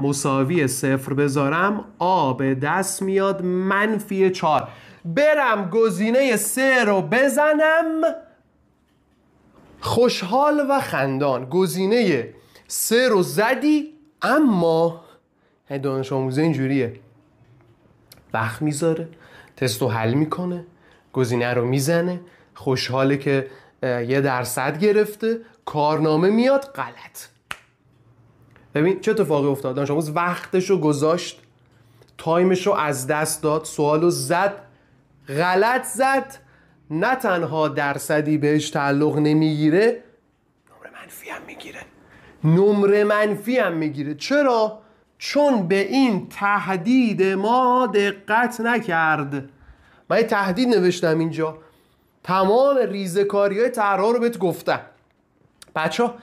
مساوی 0 بذارم، آ به دست میاد -4. برم گزینه 3 رو بزنم، خوشحال و خندان گزینه 3 رو زدی. اما دانش آموزه اینجوریه، وقت میذاره، تستو حل میکنه، گزینه رو میزنه، خوشحاله که 1% گرفته، کارنامه میاد غلط. ببین چه اتفاقی افتاد. دانش آموز وقتش رو گذاشت، تایمش رو از دست داد، سوالو زد، غلط زد، نه تنها درصدی بهش تعلق نمیگیره، نمره منفی هم میگیره. چرا؟ چون به این تهدید ما دقت نکرد. من یه تهدید نوشتم اینجا، تمام ریزکاری‌های طرح‌ها رو بهت گفتم. بچه‌ها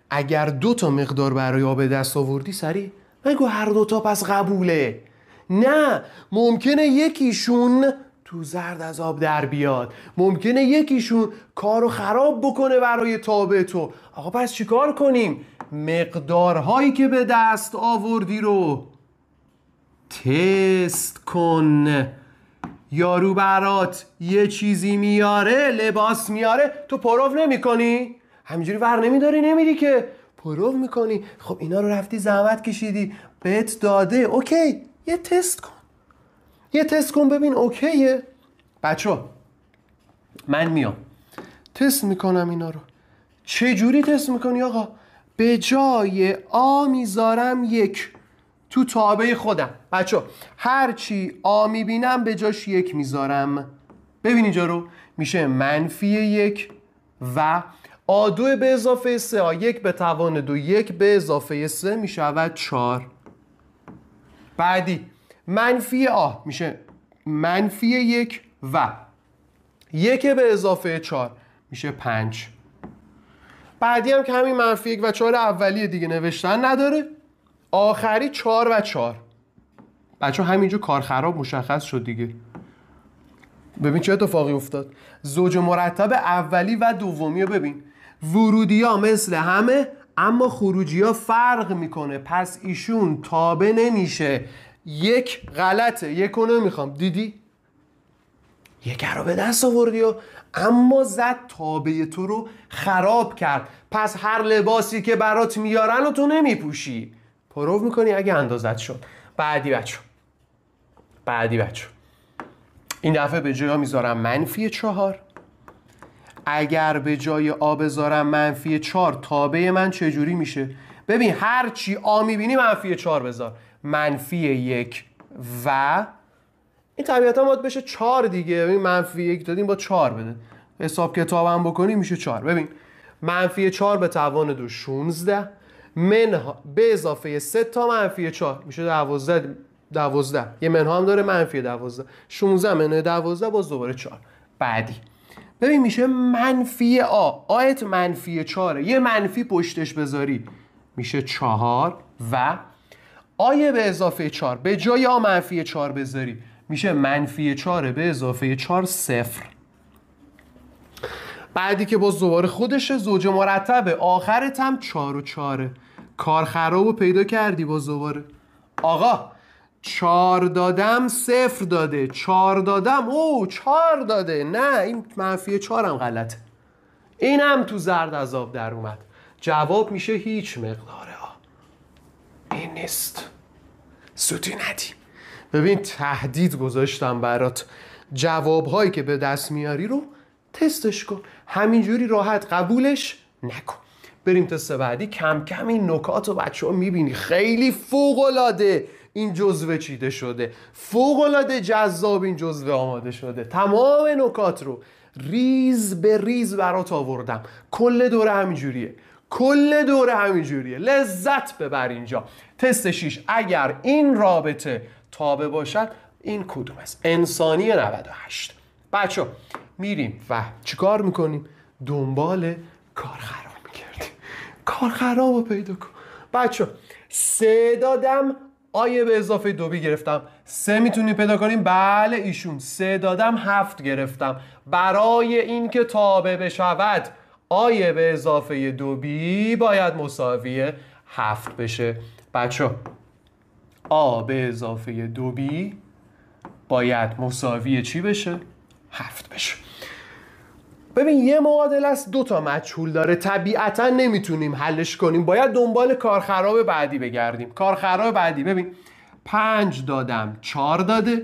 اگر 2 تا مقدار برای آب دست آوردی سریع بگو هر 2 تا پس قبوله. نه، ممکنه یکیشون تو زرد از آب در بیاد، ممکنه یکیشون کارو خراب بکنه برای تابع تو. آقا پس چیکار کنیم؟ مقدارهایی که به دست آوردی رو تست کن. یارو برات یه چیزی میاره، لباس میاره، تو پرو نمی کنی؟ همینجوری ور نمیداری نمیری که پرو میکنی. خب اینا رو رفتی زحمت کشیدی بهت داده، اوکی، یه تست کن، یه تست کن ببین اوکیه. بچه من میام تست میکنم اینا رو. چه جوری تست میکنی آقا؟ به جای آ میذارم 1 تو تابع خودم. بچه هرچی آ میبینم به جاش 1 میذارم. ببین اینجا رو میشه -1 و آ2 به اضافه 3، آ1 به توان 2، 1 به اضافه 3 میشود 4. بعدی منفی آ میشه -1 و 1 به اضافه 4 میشه 5. بعدی هم که همین -1 و 4 اولیه دیگه، نوشتن نداره. آخری 4 و 4. بچه همینجا کار خراب مشخص شد دیگه. ببین چه اتفاقی افتاد. زوج مرتب اولی و دومی رو ببین، ورودی ها مثل همه اما خروجی ها فرق میکنه، پس ایشون تابع نمیشه. 1 غلطه، 1 رو نمیخوام. دیدی؟ 1 رو به دست آوردی و اما زد تابع تو رو خراب کرد. پس هر لباسی که برات میارن و تو نمیپوشی، پرو میکنی اگه اندازت شد. بعدی بچه این دفعه به جای میذارم -4. اگر به جای آ بذارم -4، تابع من چجوری میشه؟ ببین هر چی آ میبینی -4 بذار. -1 و این طبیعتا باید بشه 4 دیگه. ببین -1 دادیم با 4 بده، حساب کتابم بکنی میشه 4. ببین -4 به توان 2 16 منها به اضافه 3 تا -4 میشه 12. یه منها هم داره -12. 16 منهای 12 باز دوباره 4. بعدی ببین میشه -آ، آیت -4، یه منفی پشتش بذاری میشه 4 و آیه به اضافه 4 به جای آ -4 بذاری میشه -4 به اضافه 4 0. بعدی که باز دوباره خودشه، زوج مرتبه، آخرت هم 4 و 4. کار خراب رو پیدا کردی باز دوباره. آقا 4 دادم 0 داده، 4 دادم 4 داده. نه این -4 هم غلطه. اینم تو زرد از آب در اومد. جواب میشه هیچ مقداره این نیست. سوتی ندی. ببین تهدید گذاشتم برات، جوابهایی که به دست میاری رو تستش کن، همینجوری راحت قبولش نکن. بریم تست بعدی. کم کم این نکات رو بچه ها میبینی خیلی فوق‌العاده این جزوه چیده شده، فوق‌العاده جذاب این جزوه آماده شده. تمام نکات رو ریز به ریز برات آوردم. کل دوره همینجوریه. لذت ببر اینجا. تست 6 اگر این رابطه تابع باشد، این کدوم است؟ انسانی 98. بچه میریم و چیکار میکنیم؟ دنبال کار خراب میکردیم. کار خراب رو پیدا کن. بچه 3 دادم، آیه به اضافه 2 گرفتم. 3 میتونی پیدا کنیم؟ بله ایشون. 3 دادم 7 گرفتم. برای این که تابع بشود آی به اضافه 2b باید مساوی 7 بشه. بچه آ به اضافه 2b باید مساوی چی بشه؟ 7 بشه. ببین یه معادله است 2 تا مجهول داره، طبیعتا نمیتونیم حلش کنیم، باید دنبال کارخراب بعدی بگردیم. کارخراب بعدی ببین 5 دادم 4 داده،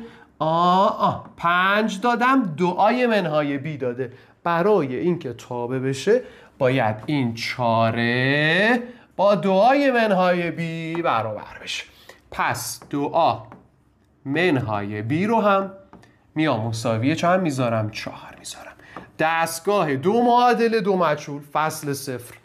5 دادم 2 منهای b داده. برای اینکه تابع بشه باید این 4 با 2 منهای b برابر بشه. پس 2 منهای b رو هم میام مساویه چند میذارم؟ 4 میذارم. دستگاه دو معادله دو مجهول، فصل صفر.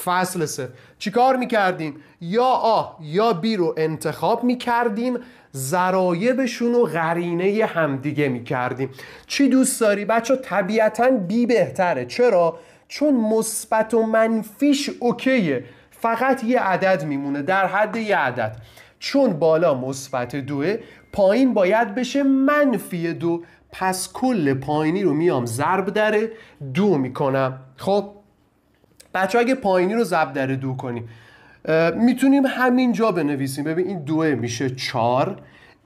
فصل صفر چی کار میکردیم؟ یا آ یا بی رو انتخاب میکردیم، ضرایبشون رو قرینه همدیگه میکردیم. چی دوست داری؟ بچه طبیعتا بی بهتره. چرا؟ چون مثبت و منفیش اوکیه، فقط یه عدد میمونه در حد یه عدد. چون بالا مثبت 2، پایین باید بشه منفی 2، پس کل پایینی رو میام ضرب در 2 میکنم. خب بچه اگه پایینی رو ضرب در 2 کنیم میتونیم همینجا بنویسیم. ببین این 2 میشه 4،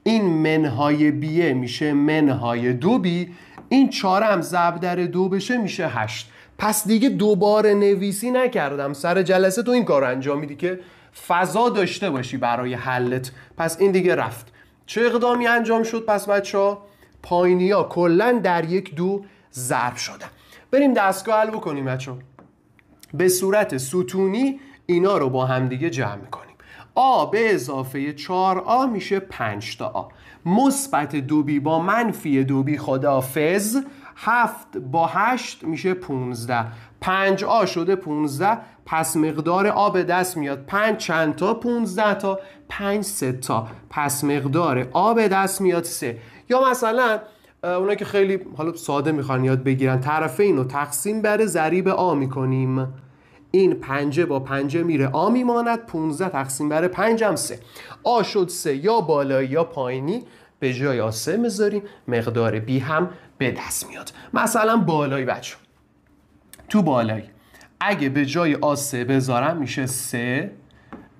این منهای بیه میشه منهای 2b، این 4 هم ضرب در 2 بشه میشه 8. پس دیگه دوباره نویسی نکردم. سر جلسه تو این کار انجام میدی که فضا داشته باشی برای حلت. پس این دیگه رفت. چه اقدامی انجام شد پس بچه ها؟ پایینی ها کلن در 1 2 ضرب شدن. بریم دستگاه حل بکنیم بچه ها. به صورت ستونی اینا رو با هم دیگه جمع میکنیم. آ به اضافه 4a میشه 5 تا آ، مثبت 2b با منفی 2b خداحافظ، 7 با 8 میشه 15، 5a شده 15، پس مقدار آ به دست میاد 5 چند تا؟ 15 تا، 5 3 تا، پس مقدار آ به دست میاد 3. یا مثلا اونایی که خیلی حالا ساده میخوان یاد بگیرن، طرفین رو تقسیم بر ضریب آ میکنیم، این 5 با 5 میره آ میماند، 15 تقسیم بر 5 هم 3. آ شد 3، یا بالایی یا پایینی، به جای آ 3 میذاریم، مقدار بی هم به دست میاد. مثلا بالایی بچه، تو بالایی اگه به جای آ 3 بذارم میشه 3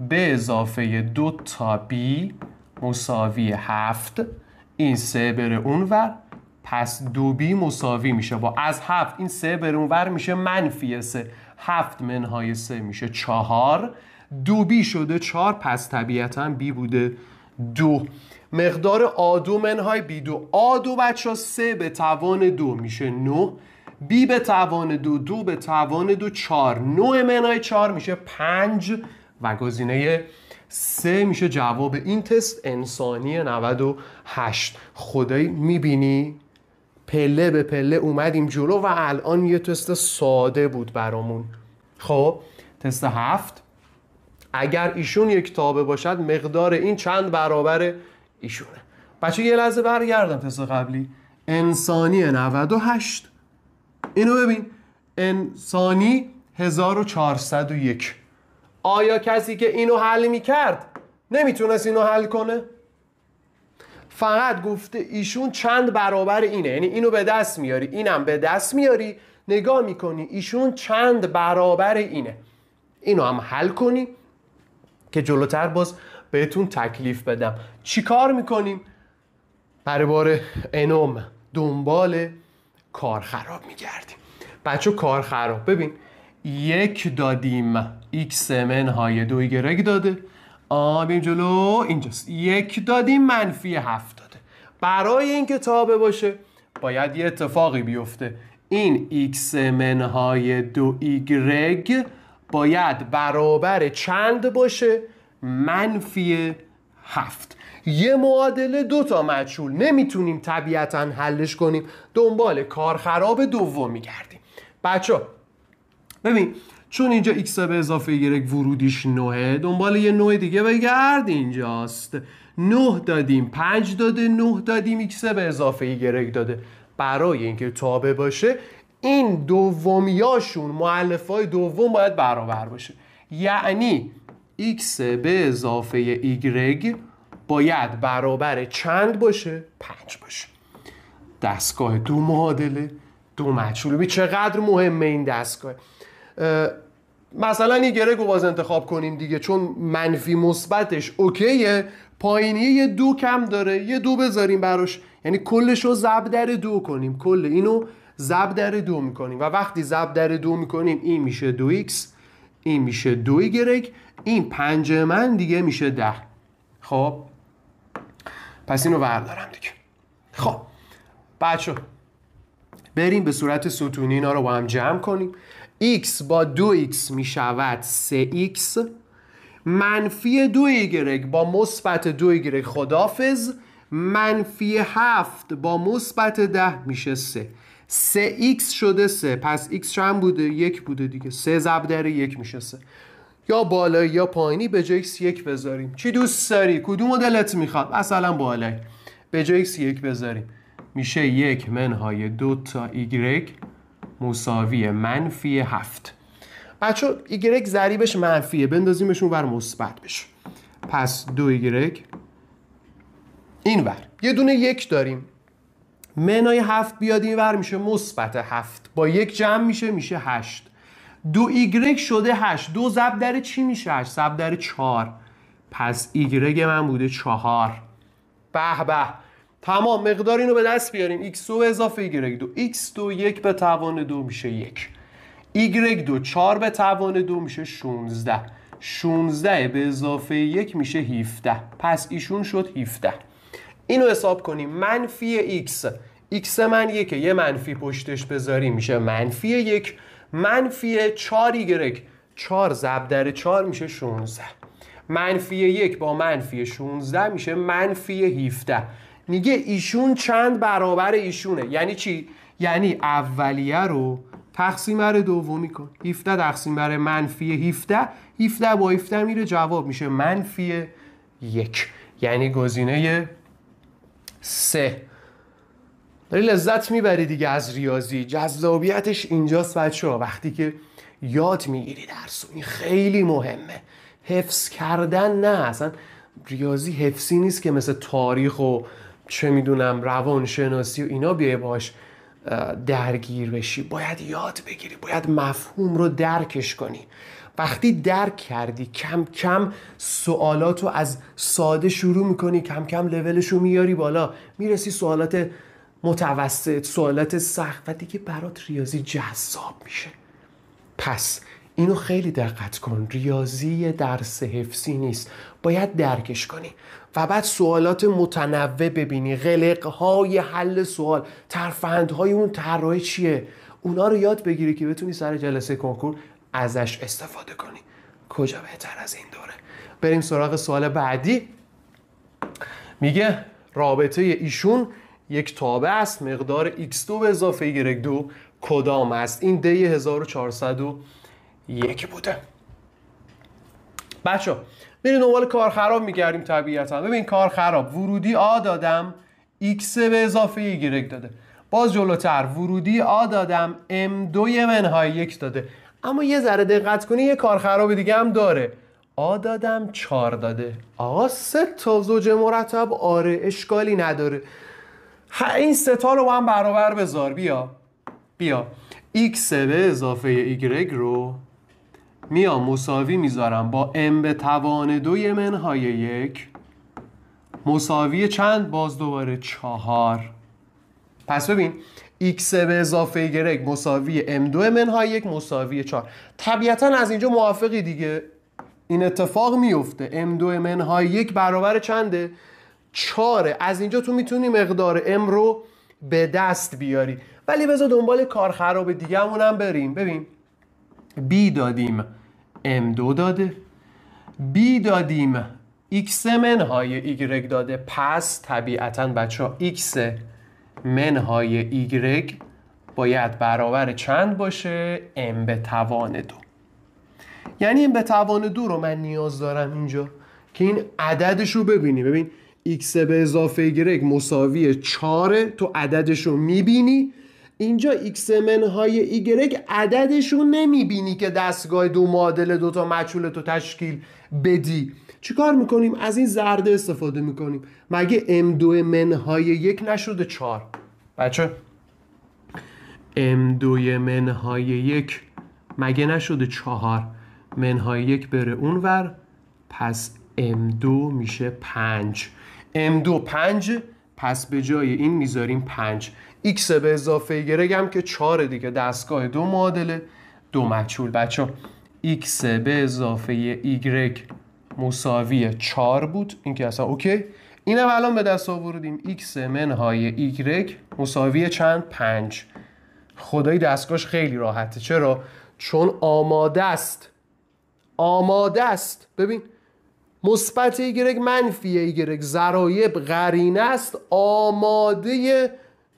به اضافه 2 تا بی مساوی 7، این 3 بره اونور، پس 2b مساوی میشه با از 7 این 3 بره اونور میشه منفی 3، 7 منهای 3 میشه 4، 2b شده 4، پس طبیعتا b بوده 2. مقدار a2 منهای b2، a2 بچه 3 به توان 2 میشه 9، b به توان 2، 2 به توان 2 4، 9 منهای 4 میشه 5 و گزینه 3 میشه جواب این تست انسانی 98. خدایی میبینی پله به پله اومدیم جلو و الان یه تست ساده بود برامون. خب تست 7، اگر ایشون یک تابع باشد مقدار این چند برابر ایشونه. بچه یه لحظه برگردم تست قبلی، انسانی 98، اینو ببین، انسانی 1401. آیا کسی که اینو حل میکرد نمیتونست اینو حل کنه؟ فقط گفته ایشون چند برابر اینه، یعنی اینو به دست میاری اینم به دست میاری، نگاه میکنی ایشون چند برابر اینه، اینو هم حل کنی که جلوتر باز بهتون تکلیف بدم. چی کار میکنیم؟ برای بار انوم دنبال کار خراب میگردیم. بچه کار خراب ببین، 1 دادیم x منهای 2 y داده، بریم جلو، اینجاست 1 دادیم منفی 7 داده. برای اینکه تابع باشه باید یه اتفاقی بیفته، این x منهای 2y باید برابر چند باشه؟ منفی 7. یه معادله 2 تا مجهول، نمیتونیم طبیعتا حلش کنیم، دنبال کار خراب دوم میگردیم. بچه ببین چون اینجا x به اضافه y ورودیش 9، دنبال یه 9 دیگه بگرد، اینجاست 9 دادیم 5 داده، 9 دادیم x به اضافه y داده. برای اینکه تابع باشه این دومیاشون مؤلفه‌های دوم باید برابر باشه، یعنی x به اضافه y باید برابر چند باشه؟ 5 باشه. دستگاه دو معادله دو مجهول. ببین چقدر مهمه این دستگاه. مثلا یه گرگ رو باز انتخاب کنیم دیگه، چون منفی مثبتش اوکیه، پایینی یه 2 کم داره، یه 2 بذاریم براش، یعنی کلش رو ضرب در 2 کنیم، کل اینو ضرب در 2 میکنیم و وقتی ضرب در 2 میکنیم این میشه 2x، این میشه 2y، این 5 من دیگه میشه 10. خب پس اینو بردارم دیگه. خب بچه بریم به صورت ستونی اینا رو با هم جمع کنیم. x با 2x میشود 3x، منفی 2y با مثبت 2y خدافظ، منفی 7 با مثبت 10 میشه 3. 3x شده 3، پس x چند بوده؟ 1 بوده دیگه، 3 ضرب در 1 میشه 3. یا بالایی یا پایینی، به جای x 1 بذاریم. چی دوست داری؟ کدوم دلت میخواد؟ مثلا بالایی، به جای x 1 بذاریم، میشه 1 منهای 2 تا y مساوی منفی 7. بچه y ضریبش منفیه، بندازیمش اون ور مثبت بشه، پس 2y این ور یه دونه 1 داریم، منهای 7 بیاد این ور میشه مثبت 7، با 1 جمع میشه 8. 2y شده 8، 2 ضرب در چی میشه؟ 8 ضرب در 4، پس y من بوده 4. به به، تمام. مقدار اینو به دست بیاریم، x2 اضافه y2، x2 1 به توان 2 میشه 1، y2 4 به توان 2 میشه 16، 16 به اضافه 1 میشه 17، پس ایشون شد 17. اینو حساب کنیم، منفی x من 1، یه منفی پشتش بذاریم میشه منفی 1، منفی 4y، 4 ضرب در 4 میشه 16، منفی 1 با منفی 16 میشه منفی 17. میگه ایشون چند برابر ایشونه، یعنی چی؟ یعنی اولیه رو تقسیم بر دومی کن، 17 تقسیم بر منفی 17، 17 با 17 میره، جواب میشه منفی 1، یعنی گزینه 3. داری لذت میبری دیگه از ریاضی، جذابیتش اینجاست بچه‌ها، وقتی که یاد میگیری درس، این خیلی مهمه. حفظ کردن نه، اصلا ریاضی حفظی نیست که مثل تاریخ و چه میدونم روانشناسی و اینا بیای باش درگیر بشی. باید یاد بگیری، باید مفهوم رو درکش کنی. وقتی درک کردی کم کم سوالات رو از ساده شروع میکنی، کم کم لولش رو میاری بالا، میرسی سوالات متوسط، سوالات سخت و دیگه برات ریاضی جذاب میشه. پس اینو خیلی دقت کن، ریاضی درس حفظی نیست، باید درکش کنی و بعد سوالات متنوع ببینی، قلقهای حل سوال، ترفندهای اون طرح چیه، اونا رو یاد بگیری که بتونی سر جلسه کنکور ازش استفاده کنی. کجا بهتر از این دوره؟ بریم سراغ سوال بعدی. میگه رابطه ایشون یک تابع است، مقدار x2 به اضافه y2 کدام است؟ این دی 1401 بوده. بچه میریم دنبال کار خراب میگردیم طبیعتا. ببین کار خراب، ورودی آ دادم، x به اضافه y داده. باز جلوتر ورودی آ دادم، m2 منهای 1 داده. اما یه ذره دقت کنی یه کار خراب دیگه هم داره. آ دادم 4 داده. آقا 3 تا زوج مرتب، آره اشکالی نداره. این 3 تا رو با هم برابر بذار. بیا x به اضافه y رو میام مساوی میذارم با m به توان 2 منهای 1 مساوی چند؟ باز دوباره 4. پس ببین x به اضافه y مساوی m2 منهای 1 مساوی 4. طبیعتا از اینجا موافقی دیگه، این اتفاق میفته. m2 منهای 1 برابر چنده؟ 4. از اینجا تو میتونی مقدار m رو به دست بیاری. ولی بذار دنبال کار خراب دیگه همونم بریم. ببین b دادیم m2 داده، b دادیم x منهای y داده، پس طبیعتا بچه ها x منهای y باید برابر چند باشه؟ m به توان 2. یعنی m به توان 2 رو من نیاز دارم اینجا که این عددش رو ببینی. ببین x به اضافه y مساوی 4، تو عددش رو میبینی. اینجا x منهای y عددش رو نمیبینی که دستگاه دو معادل دو تا مجهول تو تشکیل بدی. چیکار میکنیم؟ از این زرده استفاده میکنیم. مگه m2 منهای 1 نشده 4؟ بچه m2 منهای 1 مگه نشده 4 منهای 1 بره اونور، پس M2 میشه 5. M2 5، پس به جای این میذاریم 5. X به اضافه Y هم که 4 دیگه، دستگاه 2 معادله 2 مجهول. بچه X به اضافه Y مساوی 4 بود، این که اصلا اوکی. اینم الان به دست آوردیم. X منهای Y مساوی چند؟ 5. خدای دستگاهش خیلی راحته. چرا؟ چون آماده است. آماده است. ببین مثبت Y منفی Y ضرایب قرینه است، آماده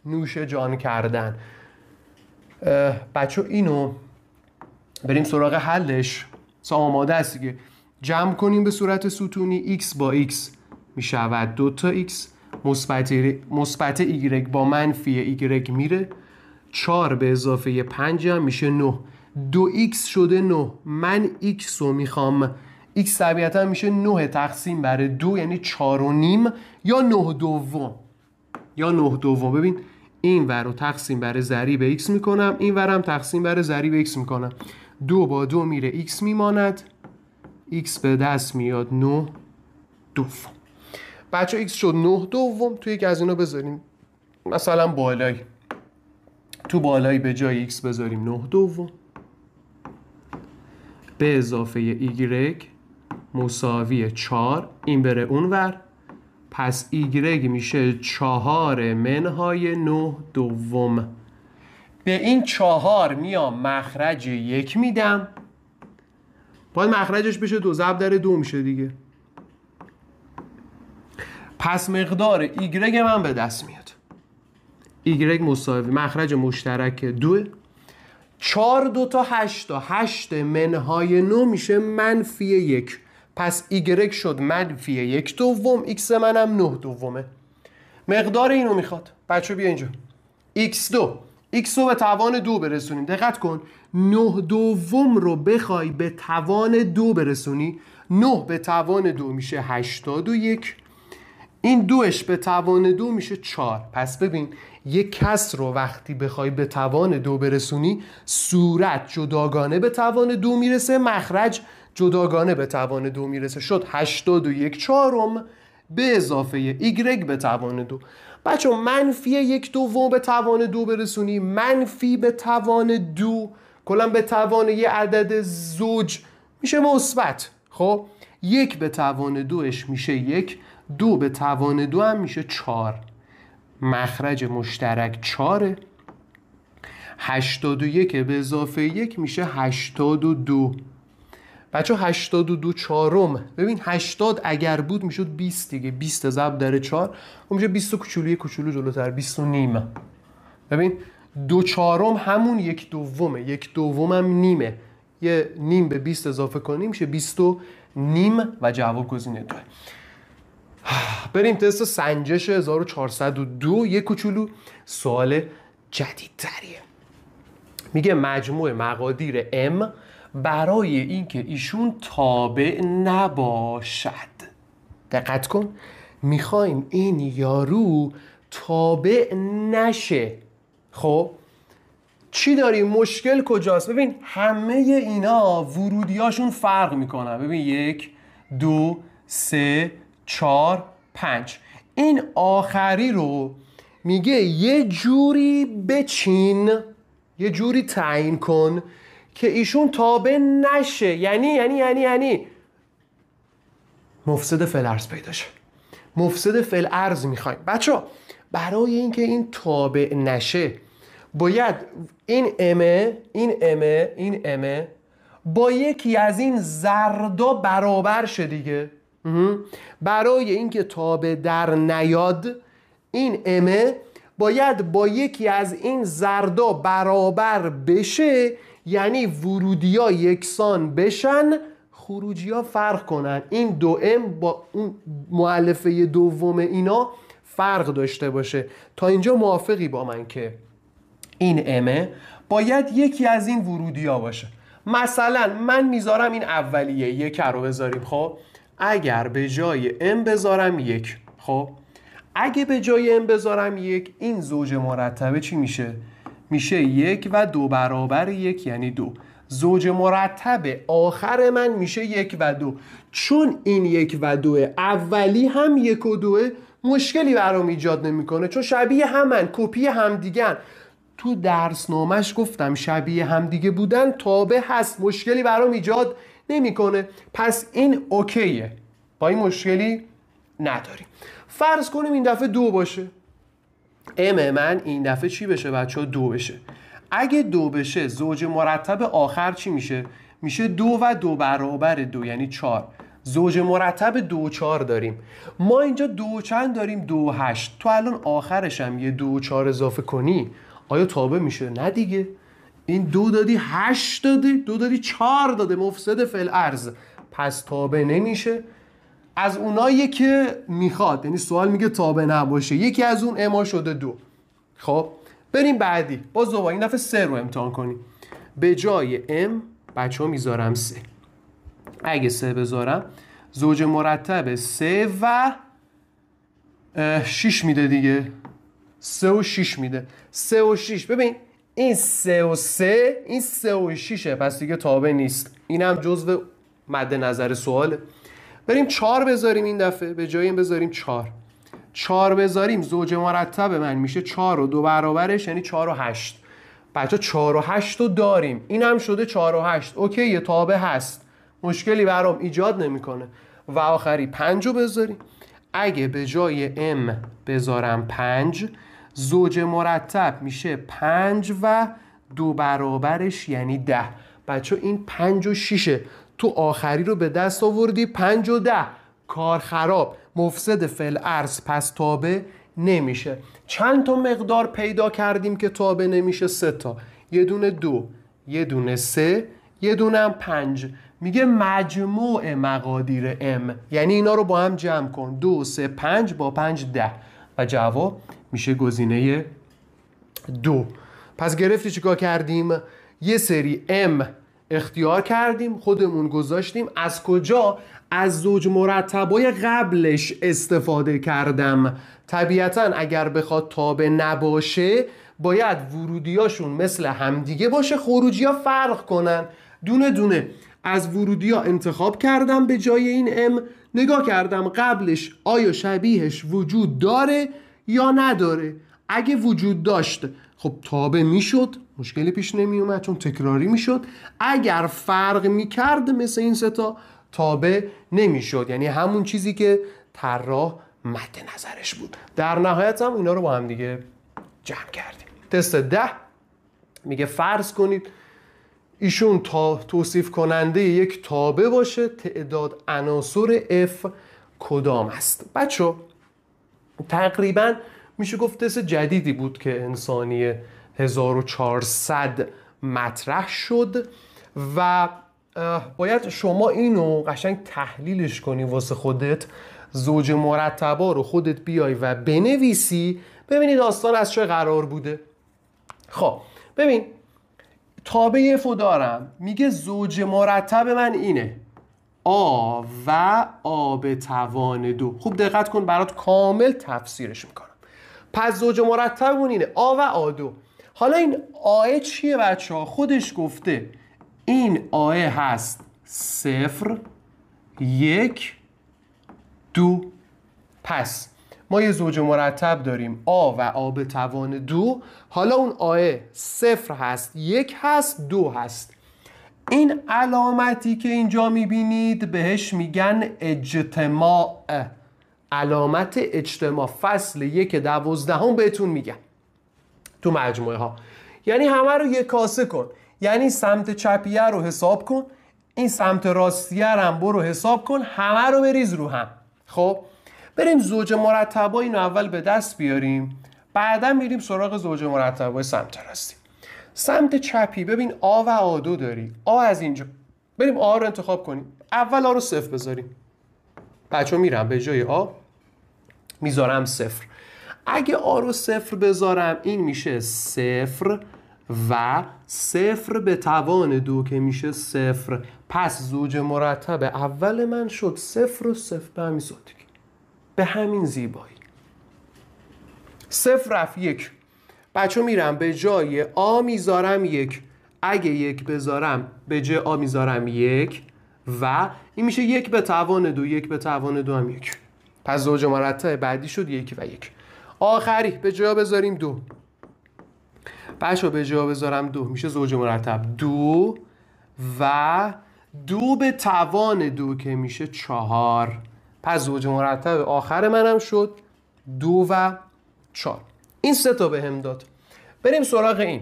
نوش جان کردن. بچه اینو بریم سراغ حلش. آماده است دیگه. جمع کنیم به صورت ستونی. X با X میشود 2x، مثبت Y با منفی Y میره، 4 به اضافه 5 هم میشه 9. 2x شده 9. من x رو میخوام. x طبیعتا میشه 9 تقسیم بر 2 یعنی 4.5 یا 9 دوم. یا 9 دوم. ببین این ور رو تقسیم بر ضریب x میکنم، این ورم تقسیم بر ضریب x میکنم. 2 با 2 میره x میماند، x به دست میاد 9 دوم. بچه x شد 9 دوم. توی یک از اینا بذاریم مثلا بالایی. تو بالایی به جای x بذاریم 9 دوم به اضافه y مساوی 4. این بره اونور، پس y میشه 4 منهای 9 دوم. به این 4 میام مخرج 1 میدم، باید مخرجش بشه 2 ضرب در 2 میشه دیگه. پس مقدار y من به دست میاد. y مساوی مخرج مشترک 2. 4 2 تا 8 تا 8 منهای 9 میشه منفی 1. پس y شد منفی 1 دوم، x منم 9 دومه. مقدار اینو میخواد. بچه بیا اینجا. x2 رو به توان 2 برسونیم. دقت کن 9 دوم رو بخوای به توان 2 برسونی، 9 به توان 2 میشه 81. این 2ش به توان 2 میشه 4. پس ببین یک کسر رو وقتی بخوای به توان 2 برسونی، صورت جداگانه به توان 2 میرسه، مخرج جداگانه به توان 2 میرسه. شد 81 چهارم به اضافه y به توان 2. بچه منفی 1 دوم به توان 2 برسونی، منفی به توان 2 کلا به توان یه عدد زوج میشه مثبت. خب 1 به توان 2ش میشه 1، 2 به توان 2 هم میشه 4. مخرج مشترک 4. 81 به اضافه 1 میشه 82. بچه 82 چهارم. ببین 80 اگر بود میشد 20 دیگه. 20 ضرب در 4 اون میشه 20 کوچولوی کوچولو جلوتر 20 و نیم. ببین 2 چهارم همون 1 دومه. 1 دوم هم نیمه. یه نیم به 20 اضافه کنیم میشه 20 و نیم و جواب گزینه 2. بریم تست سنجش 1402. یک کوچولو سوال جدیدتریه. میگه مجموع مقادیر M برای اینکه ایشون تابع نباشد. دقت کن میخوایم این یارو تابع نشه. خب چی داریم؟ مشکل کجاست؟ ببین همه اینا ورودیاشون فرق میکنن. ببین 1 2 3 4 5. این آخری رو میگه یه جوری بچین، یه جوری تعیین کن که ایشون تابع نشه. یعنی مفسد فی‌الارض پیدا شه. مفسد فی‌الارض میخوایم. بچه برای اینکه این تابع نشه باید این امه با یکی از این زردا برابر شه دیگه. برای اینکه تابع در نیاد این امه باید با یکی از این زردا برابر بشه، یعنی ورودی ها یکسان بشن، خروجی ها فرق کنن. این دو ام با اون مؤلفه دوم اینا فرق داشته باشه. تا اینجا موافقی با من که این امه باید یکی از این ورودی ها باشه. مثلا من میذارم این اولیه 1 رو بذاریم. خب اگر به جای ام بذارم 1، خب اگه به جای ام بذارم 1، این زوج مرتبه چی میشه؟ میشه 1 و 2 برابر 1 یعنی 2. زوج مرتب آخر من میشه 1 و 2. چون این 1 و 2 اولی هم 1 و 2 مشکلی برام ایجاد نمیکنه، چون شبیه همن، کپی همدیگن. تو درسنامه‌اش گفتم شبیه همدیگه بودن تابع هست، مشکلی برام ایجاد نمیکنه. پس این اوکیه، با این مشکلی نداریم. فرض کنیم این دفعه 2 باشه. ام من این دفعه چی بشه بچه ها؟ 2 بشه. اگه 2 بشه زوج مرتب آخر چی میشه؟ میشه 2 و 2 برابر 2 یعنی 4. زوج مرتب 2 و 4 داریم. ما اینجا 2 و چند داریم؟ 2 و 8. تو الان آخرش هم یه 2 و 4 اضافه کنی آیا تابع میشه؟ نه دیگه. این 2 دادی 8 دادی، 2 دادی 4 داده، مفسد فی الارض، پس تابع نمیشه. از اونایی که میخواد، یعنی سوال میگه تابع نباشه، یکی از اون اما شده 2. خب بریم بعدی. باز دوباره این دفعه 3 رو امتحان کنیم. به جای ام بچه ها میذارم 3. اگه 3 بذارم زوج مرتب 3 و 6 میده دیگه. 3 و 6 میده. 3 و 6 ببین این 3 و 3 این 3 و 6 پس دیگه تابع نیست. اینم جزو مد نظر سواله. بریم 4 بذاریم این دفعه. به جای این بذاریم 4. 4 بذاریم زوج مرتب من میشه 4 و 2 برابرش یعنی 4 و 8. بچه 4 و 8 رو داریم. این هم شده 4 و 8. اوکی تابع هست. مشکلی برام ایجاد نمیکنه. و آخری 5 رو بذاریم. اگه به جای ام بذارم 5 زوج مرتب میشه 5 و 2 برابرش یعنی 10. بچه این 5 و 6 تو آخری رو به دست آوردی. 5 و 10 کار خراب، مفسد فی الارض، پس تابع نمیشه. چند تا مقدار پیدا کردیم که تابع نمیشه؟ 3 تا. یه دونه 2، یه دونه 3، یه دونه هم 5. میگه مجموع مقادیر ام، یعنی اینا رو با هم جمع کن. 2 3 5 با 5 10 و جواب میشه گزینه 2. پس گرفتی چیکار کردیم؟ یه سری ام اختیار کردیم، خودمون گذاشتیم. از کجا؟ از زوج مرتبای قبلش استفاده کردم. طبیعتا اگر بخواد تابع نباشه باید ورودیاشون مثل همدیگه باشه، خروجی‌ها فرق کنن. دونه دونه از ورودی‌ها انتخاب کردم به جای این ام. نگاه کردم قبلش آیا شبیهش وجود داره یا نداره. اگه وجود داشت خب تابع میشد، مشکلی پیش نمی اومد چون تکراری میشد. اگر فرق میکرد مثل این 3 تا تابع نمیشد، یعنی همون چیزی که طراح مد نظرش بود. در نهایت هم اینا رو با هم دیگه جمع کردیم. تست 10 میگه فرض کنید ایشون توصیف کننده یک تابع باشه، تعداد عناصر F کدام است؟ بچه تقریبا میشه گفت تست جدیدی بود که انسانی 1400 مطرح شد و باید شما اینو قشنگ تحلیلش کنی واسه خودت. زوج مرتبا رو خودت بیای و بنویسی، ببینی داستان از چه قرار بوده. خب ببین تابع F دارم، میگه زوج مرتب من اینه آ و آ به توان 2. خوب دقت کن برات کامل تفسیرش میکنم. پس زوج مرتبمون اینه آ و آ2. حالا این آ چیه بچه ها؟ خودش گفته این آ هست 0 1 2. پس ما یه زوج مرتب داریم آ و آ به توان 2. حالا اون آ 0 هست، 1 هست، 2 هست. این علامتی که اینجا میبینید بهش میگن اجتماع. علامت اجتماع فصل 1/12 بهتون میگن تو مجموعه ها. یعنی همه رو یک کاسه کن. یعنی سمت چپیه رو حساب کن، این سمت راستیه هم برو حساب کن، همه رو بریز رو هم. خب بریم زوج مرتبا اینو اول به دست بیاریم، بعدا میریم سراغ زوج مرتبای سمت راستی. سمت چپی ببین آ و آ2 داری. آ از اینجا بریم آ رو انتخاب کنیم. اول آ رو 0 بذاریم. بچه ها میرم به جای آ میذارم 0. اگه آ رو 0 بذارم این میشه 0 و 0 به توان 2 که میشه 0. پس زوج مرتب اول من شد 0 و 0 به همین سادگی، به همین زیبایی. 0 رفت 1. بچه میرم به جای آ میذارم 1. اگه 1 بذارم به جای آ میذارم 1 و این میشه 1 به توان 2. 1 به توان 2 هم 1. پس زوج مرتب بعدی شد 1 و 1. آخری به جای بذاریم 2. بچه به جای بذارم 2 میشه زوج مرتب 2 و 2 به توان 2 که میشه 4. پس زوج مرتب آخر منم شد 2 و 4. این 3 تا به هم داد. بریم سراغ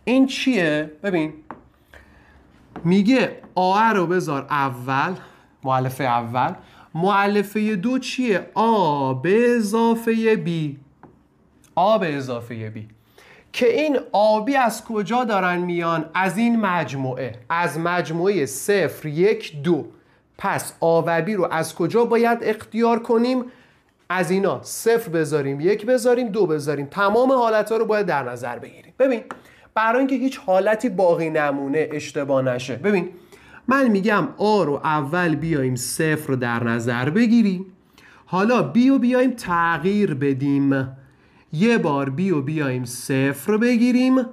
این چیه؟ ببین میگه آ رو بذار اول، مؤلفه اول. مؤلفه 2 چیه؟ آ به اضافه بی. آ به اضافه بی که این آبی از کجا دارن میان؟ از این مجموعه، از مجموعه 0 1 2. پس آ و بی رو از کجا باید اختیار کنیم؟ از اینا 0 بذاریم، 1 بذاریم، 2 بذاریم. تمام حالتها رو باید در نظر بگیریم. ببین برای اینکه هیچ حالتی باقی نمونه، اشتباه نشه، ببین من میگم آ رو اول بیایم 0 رو در نظر بگیریم، حالا بی رو بیایم تغییر بدیم. یه بار بی رو بیایم 0 بگیریم،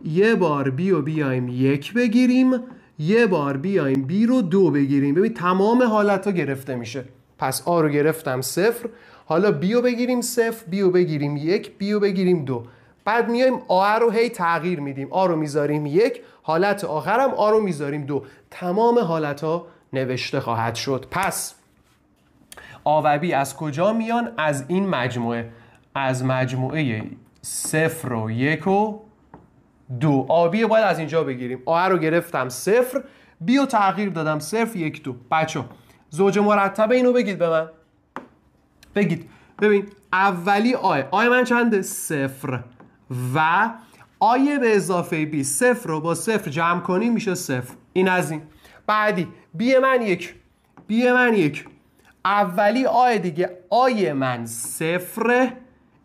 یه بار بی رو بیایم 1 بگیریم، یه بار بیایم بی رو 2 بگیریم. ببین تمام حالت ها گرفته میشه. پس آ رو گرفتم 0، حالا بی رو بگیریم 0، بی رو بگیریم 1، بی رو بگیریم 2. بعد میایم آ رو هی تغییر میدیم. آ رو میذاریم 1، حالت آخرم آ رو میذاریم 2. تمام حالت ها نوشته خواهد شد. پس آ و بی از کجا میان؟ از این مجموعه، از مجموعه 0 و 1 و 2. آبی باید از اینجا بگیریم. آ رو گرفتم 0، بی رو تغییر دادم 0 1 2. بچه زوج مرتب اینو بگید به من. بگید. ببین اولی آی من چنده؟ 0 و آی به اضافه بی. 0 رو با 0 جمع کنیم میشه 0. این از این. بعدی بی من 1. بی من 1. اولی آی دیگه. آی من 0،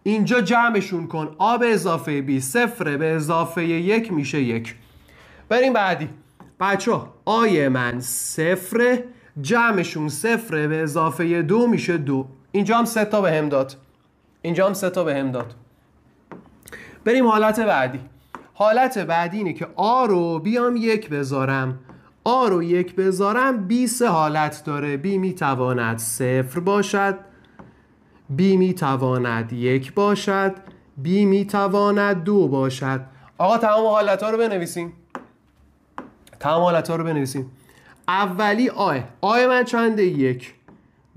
اینجا جمعشون کن. آ به اضافه بی. 0 به اضافه 1 میشه 1. بریم بعدی. بچه آی من 0، جمعشون 0 به اضافه 2 میشه 2. اینجا هم 3 تا به هم داد. اینجا هم 3 تا به هم داد. بریم حالت بعدی. حالت بعدی اینه که آ رو بیام 1 بذارم. آ رو 1 بذارم بی 3 حالت داره. بی میتواند 0 باشد، بی میتواند 1 باشد، بی میتواند 2 باشد. آقا تمام حالت ها رو بنویسیم. تمام حالت ها رو بنویسیم. اولی آی من چنده؟ 1.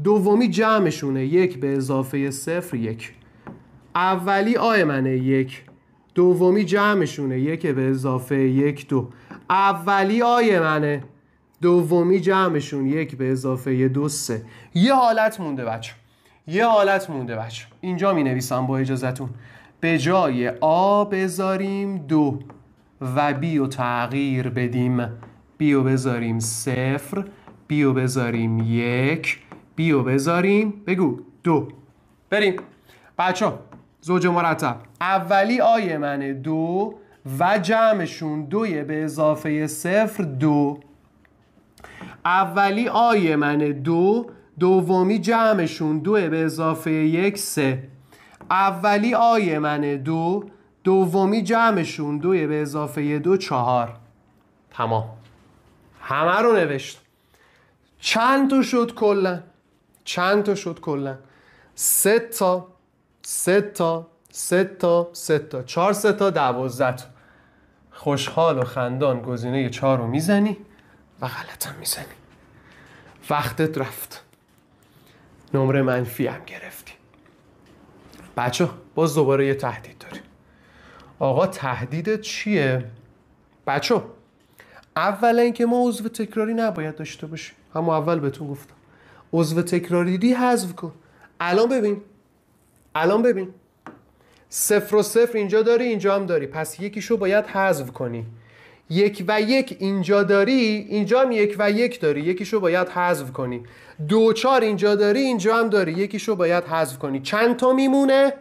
دومی جمعشونه 1 به اضافه 0 1. اولی آی منه 1، دومی جمعشونه 1 به اضافه 1 2. اولی آی منه، دومی جمعشون 1 به اضافه 2 3. یه حالت مونده بچه. یه حالت مونده بچه. اینجا می نویسم با اجازتون. به جای آ بذاریم 2 و بی رو تغییر بدیم. بی رو بذاریم 0، بی رو بذاریم 1، بی رو بذاریم بگو 2. بریم بچه زوج مرتب. اولی آی منه 2 و جمعشون 2 به اضافه 0 2. اولی آی منه 2، دومی جمعشون 2 به اضافه 1 3. اولی آی منه 2، دومی جمعشون 2 به اضافه 2 4. تمام. همه رو نوشت. چند تا شد کلا؟ چند تا شد کلا؟ 3 تا 3 تا 3 تا 3 تا 4 3 تا 12 تا. خوشحال و خندان گزینه 4 رو میزنی و غلط هم میزنی. وقتت رفت. نمره منفی هم گرفتی. بچه باز دوباره یه تهدید داری. آقا تهدیدت چیه؟ بچه اولا اینکه ما عضو تکراری نباید داشته باشیم. همون اول بهتون گفتم عضو تکراری دی حذف کن. الان ببین 0 و 0 اینجا داری، اینجا هم داری، پس یکیشو باید حذف کنی. 1 و 1 اینجا داری، اینجا هم 1 و 1 داری، یکیشو باید حذف کنی. 2 4 اینجا داری، اینجا هم داری، یکیشو باید حذف کنی. چند تا میمونه؟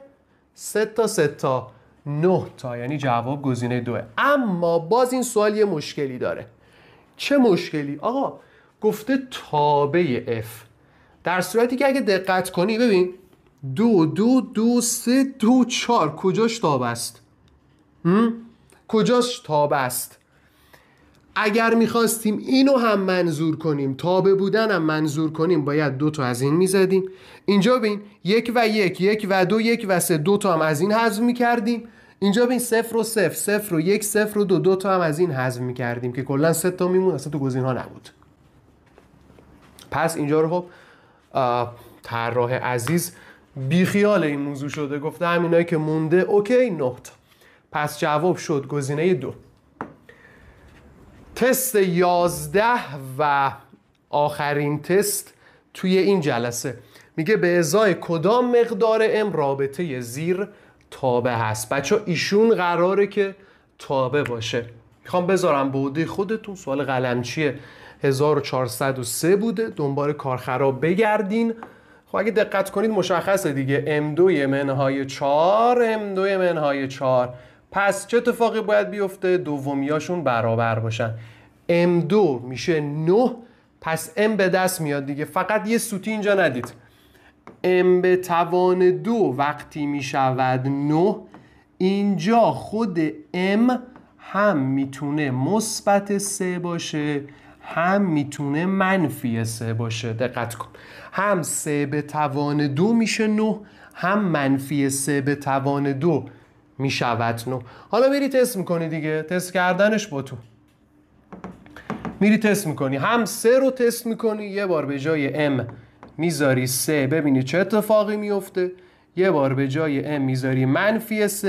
3 تا 3 تا 9 تا، یعنی جواب گزینه 2. اما باز این سوال یه مشکلی داره. چه مشکلی؟ آقا گفته تابع F. در صورتی که اگه دقت کنی ببین 2 2 2 3 2 4 کجاش تابع است؟ کجاش تابع است. اگر میخواستیم اینو هم منظور کنیم، تابع بودن هم منظور کنیم، باید 2 تا از این میزدیم. اینجا ببین 1 و 1، 1 و 2، 1 و 3، 2 تا هم از این حذف میکردیم. اینجا ببین 0 و 0، 0 و 1، 0 و 2، 2 تا هم از این حذف میکردیم که کلا 3 تا میمون، اصلا تو گزینه‌ها نبود. پس اینجا رو خب طراح عزیز بیخیال این موضوع شده، گفته همینایی که مونده اوکی 9 تا. پس جواب شد گزینه 2. تست 11 و آخرین تست توی این جلسه میگه به ازای کدام مقدار ام رابطه زیر تابع هست. بچه ایشون قراره که تابع باشه. میخوام بذارم به عهده خودتون، سوال قلمچیه 1403 بوده، دنبال کارخراب بگردین. خب اگه دقت کنید مشخصه دیگه M2 منهای 4، M2 منهای 4. پس چه اتفاقی باید بیفته؟ دومیاشون برابر باشن. M2 میشه 9، پس M به دست میاد دیگه. فقط یه سوتی اینجا ندید. M به توان 2 وقتی میشود 9، اینجا خود M هم میتونه مثبت 3 باشه، هم میتونه منفی 3 باشه. دقت کن، هم 3 به توان 2 میشه 9، هم منفی 3 به توان 2 میشود 9. حالا میری تست میکنی دیگه، تست کردنش با تو میری تست میکنی، هم 3 رو تست میکنی، یه بار به جای M میذاری 3، ببینی چه اتفاقی میفته. یه بار به جای M میذاری منفی 3،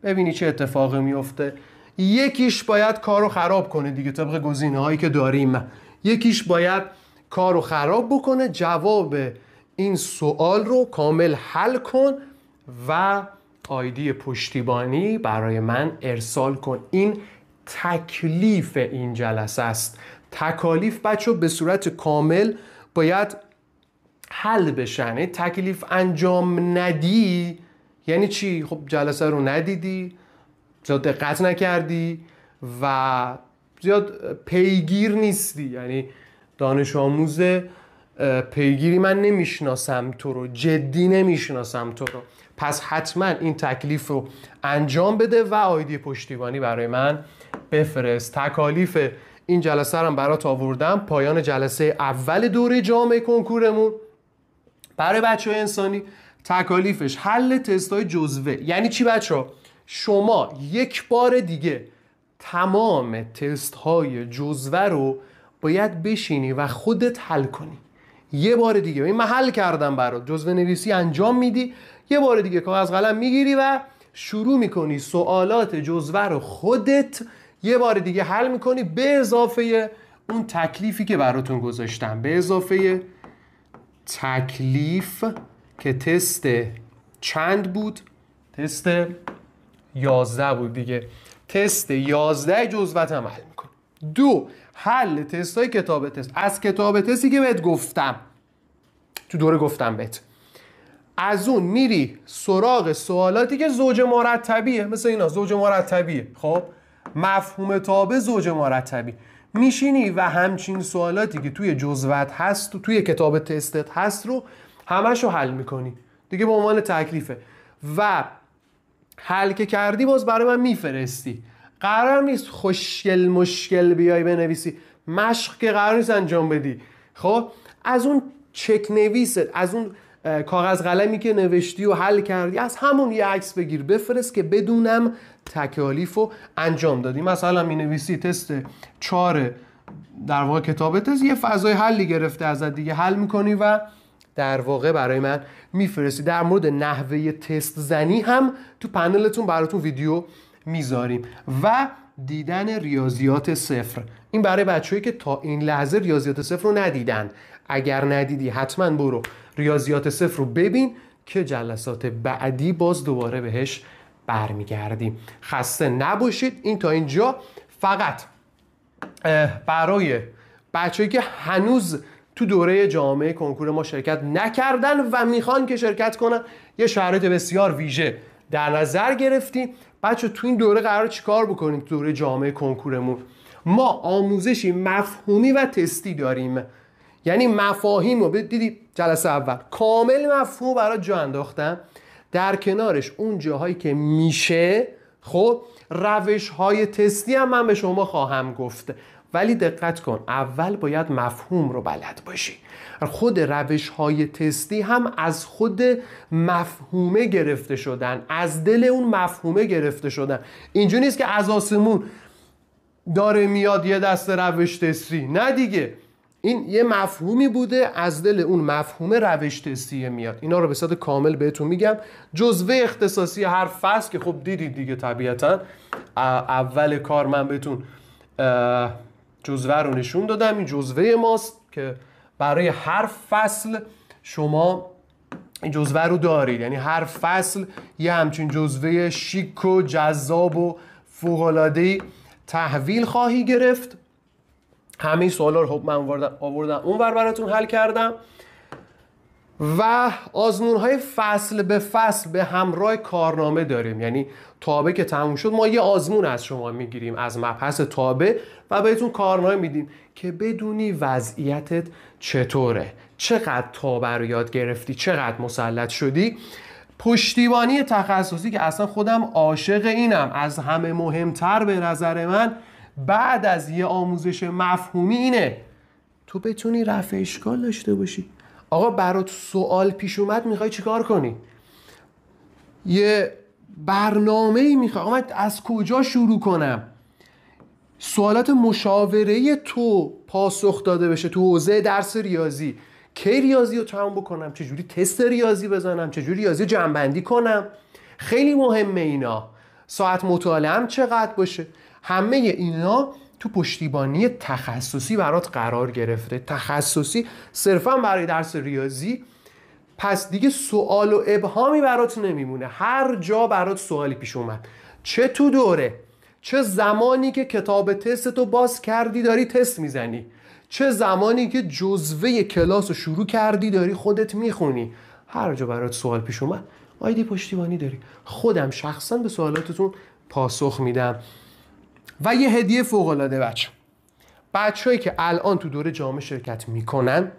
ببینی چه اتفاقی میفته. یکیش باید کارو خراب کنه دیگه، طبق گزینه هایی که داریم یکیش باید کارو خراب بکنه. جواب این سوال رو کامل حل کن و آیدی پشتیبانی برای من ارسال کن. این تکلیف این جلسه است. تکالیف بچه به صورت کامل باید حل بشن. تکلیف انجام ندی یعنی چی؟ خب جلسه رو ندیدی، زیاد دقت نکردی و زیاد پیگیر نیستی. یعنی دانش آموز پیگیری من نمیشناسم تو رو، جدی نمیشناسم تو رو. پس حتما این تکلیف رو انجام بده و آیدی پشتیبانی برای من بفرست. تکالیف این جلسه رو برات آوردم، پایان جلسه اول دوره جامعه کنکورمون برای بچه‌های انسانی. تکالیفش حل تست‌های جزوه. یعنی چی بچه‌ها؟ شما یک بار دیگه تمام تست‌های جزوه رو باید بشینی و خودت حل کنی. یه بار دیگه این من حل کردم برات، جزوه نویسی انجام میدی، یه بار دیگه کاغذ قلم میگیری و شروع میکنی سوالات جزوه رو خودت یه بار دیگه حل میکنی، به اضافه اون تکلیفی که براتون گذاشتم، به اضافه تکلیف که تست چند بود؟ تست 11 بود دیگه. تست 11 جزوت هم حل میکنی. 2. حل تستای کتاب تست. از کتاب تستی که بهت گفتم تو دوره گفتم بهت، از اون میری سراغ سوالاتی که زوج مرتبیه، مثل اینا زوج مرتبیه. خب مفهوم تابع زوج مرتبی، میشینی و همچین سوالاتی که توی جزوت هست و توی کتاب تستت هست رو همشو حل میکنی دیگه به عنوان تکلیفه. و حل که کردی باز برای من میفرستی. قرار نیست خوشگل مشکل بیای بنویسی، مشق که قرار نیست انجام بدی. خب از اون چک نویست، از اون کاغذ قلمی که نوشتی و حل کردی، از همون یه عکس بگیر بفرست که بدونم تکالیف رو انجام دادی. مثلا می نویسی تست 4 در واقع کتاب تست، یه فضای حلی گرفته ازت دیگه، حل میکنی و در واقع برای من میفرستی. در مورد نحوه تست زنی هم تو پنلتون براتون ویدیو میذاریم و دیدن ریاضیات صفر. این برای بچه‌ای که تا این لحظه ریاضیات صفر رو ندیدن. اگر ندیدی حتما برو ریاضیات صفر رو ببین که جلسات بعدی باز دوباره بهش برمیگردیم. خسته نباشید. این تا اینجا فقط برای بچه‌ای که هنوز تو دوره جامعه کنکور ما شرکت نکردن و میخوان که شرکت کنن، یه شرایط بسیار ویژه در نظر گرفتیم. بچه تو این دوره قرار چیکار بکنیم؟ تو دوره جامعه کنکورمون ما آموزشی مفهومی و تستی داریم. یعنی مفاهیم رو دیدی جلسه اول کامل مفهوم برای جا انداختم، در کنارش اون جاهایی که میشه خب روش های تستی هم من به شما خواهم گفت، ولی دقت کن اول باید مفهوم رو بلد باشی. خود روش های تستی هم از خود مفهومه گرفته شدن، از دل اون مفهومه گرفته شدن. اینجوری نیست که از آسمون داره میاد یه دست روش تستی، نه دیگه، این یه مفهومی بوده، از دل اون مفهوم روش تستی میاد. اینا رو به صورت کامل بهتون میگم. جزوه اختصاصی هر فصل که خب دیدید دیگه، طبیعتا اول کار من بهتون جزوه رو نشون دادم. این جزوه ماست که برای هر فصل شما این جزوه رو دارید، یعنی هر فصل یه همچین جزوه شیک و جذاب و فوق‌العاده‌ای تحویل خواهی گرفت. همه سوالا رو من آوردم اونور براتون حل کردم و آزمون‌های فصل به فصل به همراه کارنامه داریم. یعنی تابع که تموم شد ما یه آزمون از شما میگیریم از مبحث تابع و بهتون کارنامه میدیم که بدونی وضعیتت چطوره، چقدر تابع رو یاد گرفتی، چقدر مسلط شدی. پشتیبانی تخصصی که اصلا خودم عاشق اینم، از همه مهمتر به نظر من بعد از یه آموزش مفهومی اینه تو بتونی رفع اشکال داشته باشی. آقا برات سوال پیش اومد میخوای چیکار کنی؟ یه برنامه‌ای میخوای، آقا من از کجا شروع کنم؟ سوالات مشاوره‌ای تو پاسخ داده بشه تو حوزه درس ریاضی. کی ریاضی رو تمام بکنم؟ چجوری تست ریاضی بزنم؟ چجوری ریاضی رو جمع‌بندی کنم؟ خیلی مهمه اینا. ساعت مطالعه‌ام چقدر باشه؟ همه اینا تو پشتیبانی تخصصی برات قرار گرفته. تخصصی صرفا برای درس ریاضی، پس دیگه سوال و ابهامی برات نمیمونه. هر جا برات سوالی پیش اومد، چه تو دوره، چه زمانی که کتاب تستتو باز کردی داری تست میزنی، چه زمانی که جزوه کلاس رو شروع کردی داری خودت میخونی، هر جا برات سوال پیش اومد آیدی پشتیبانی داری. خودم شخصا به سوالاتتون پاسخ میدم. و یه هدیه فوق‌العاده بچه‌هایی که الان تو دوره جامعه شرکت میکنن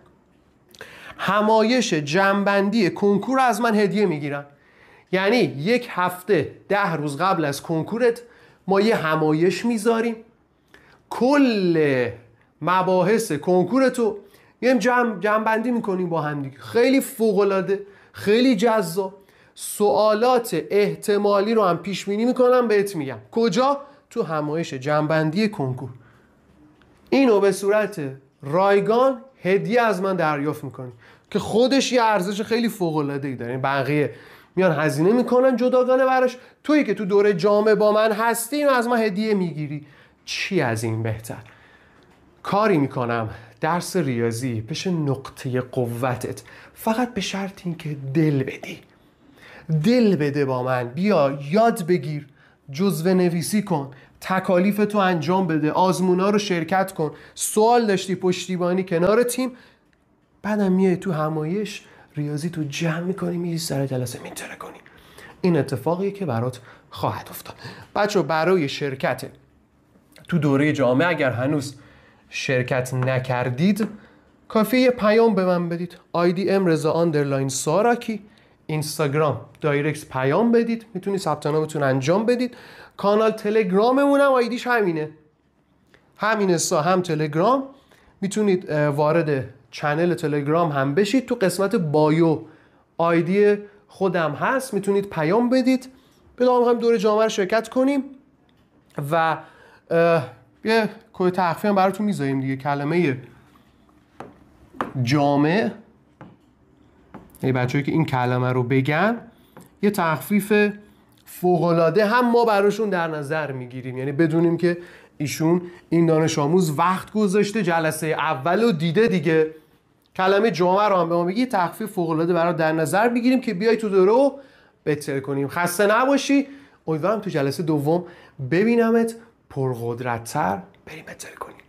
همایش جمع‌بندی کنکور از من هدیه میگیرن. یعنی یک هفته 10 روز قبل از کنکورت ما یه همایش میذاریم، کل مباحث کنکورتو یه جمع‌بندی میکنیم با هم دیگه. خیلی فوق‌العاده، خیلی جذاب. سوالات احتمالی رو هم پیش بینی میکنم بهت میگم. کجا؟ تو همایش جمع‌بندی کنکور. اینو به صورت رایگان هدیه از من دریافت میکنی که خودش یه ارزش خیلی فوق‌العاده‌ای داره. بقیه میان هزینه میکنن جداگانه براش، تویی که تو دوره جامعه با من هستی اینو از من هدیه میگیری. چی از این بهتر؟ کاری میکنم درس ریاضی بشه نقطه قوتت، فقط به شرط این که دل بدی. دل بده با من، بیا یاد بگیر، جزوه نویسی کن، تکالیف تو انجام بده، آزمونا رو شرکت کن، سوال داشتی پشتیبانی کنار تیم، بعدم میای تو همایش ریاضی تو جمع میکنی میری سر جلسه مینتره کنی. این اتفاقیه که برات خواهد افتاد. بچه برای شرکت تو دوره جامعه اگر هنوز شرکت نکردید کافیه یه پیام به من بدید. آیدی @رضا_ساراکی، اینستاگرام دایرکت پیام بدید، میتونید ثبت نامتون انجام بدید. کانال تلگراممون هم آیدیش همینه، هم تلگرام، میتونید وارد چنل تلگرام هم بشید. تو قسمت بایو آیدی خودم هست، میتونید پیام بدید بلا هم دوره جامعه رو شرکت کنیم و یه کد تخفیف هم براتون میذاریم دیگه. کلمه جامعه، یعنی بچه‌ای که این کلمه رو بگن یه تخفیف فوق‌العاده هم ما براشون در نظر میگیریم. یعنی بدونیم که ایشون این دانش آموز وقت گذاشته جلسه اول رو دیده دیگه، کلمه جامعه رو هم به ما بگی تخفیف فوق‌العاده برات در نظر میگیریم که بیای تو دوره رو بهتر کنیم. خسته نباشی، امیدوارم تو جلسه دوم ببینمت پرقدرت‌تر بریم بهتر کنیم.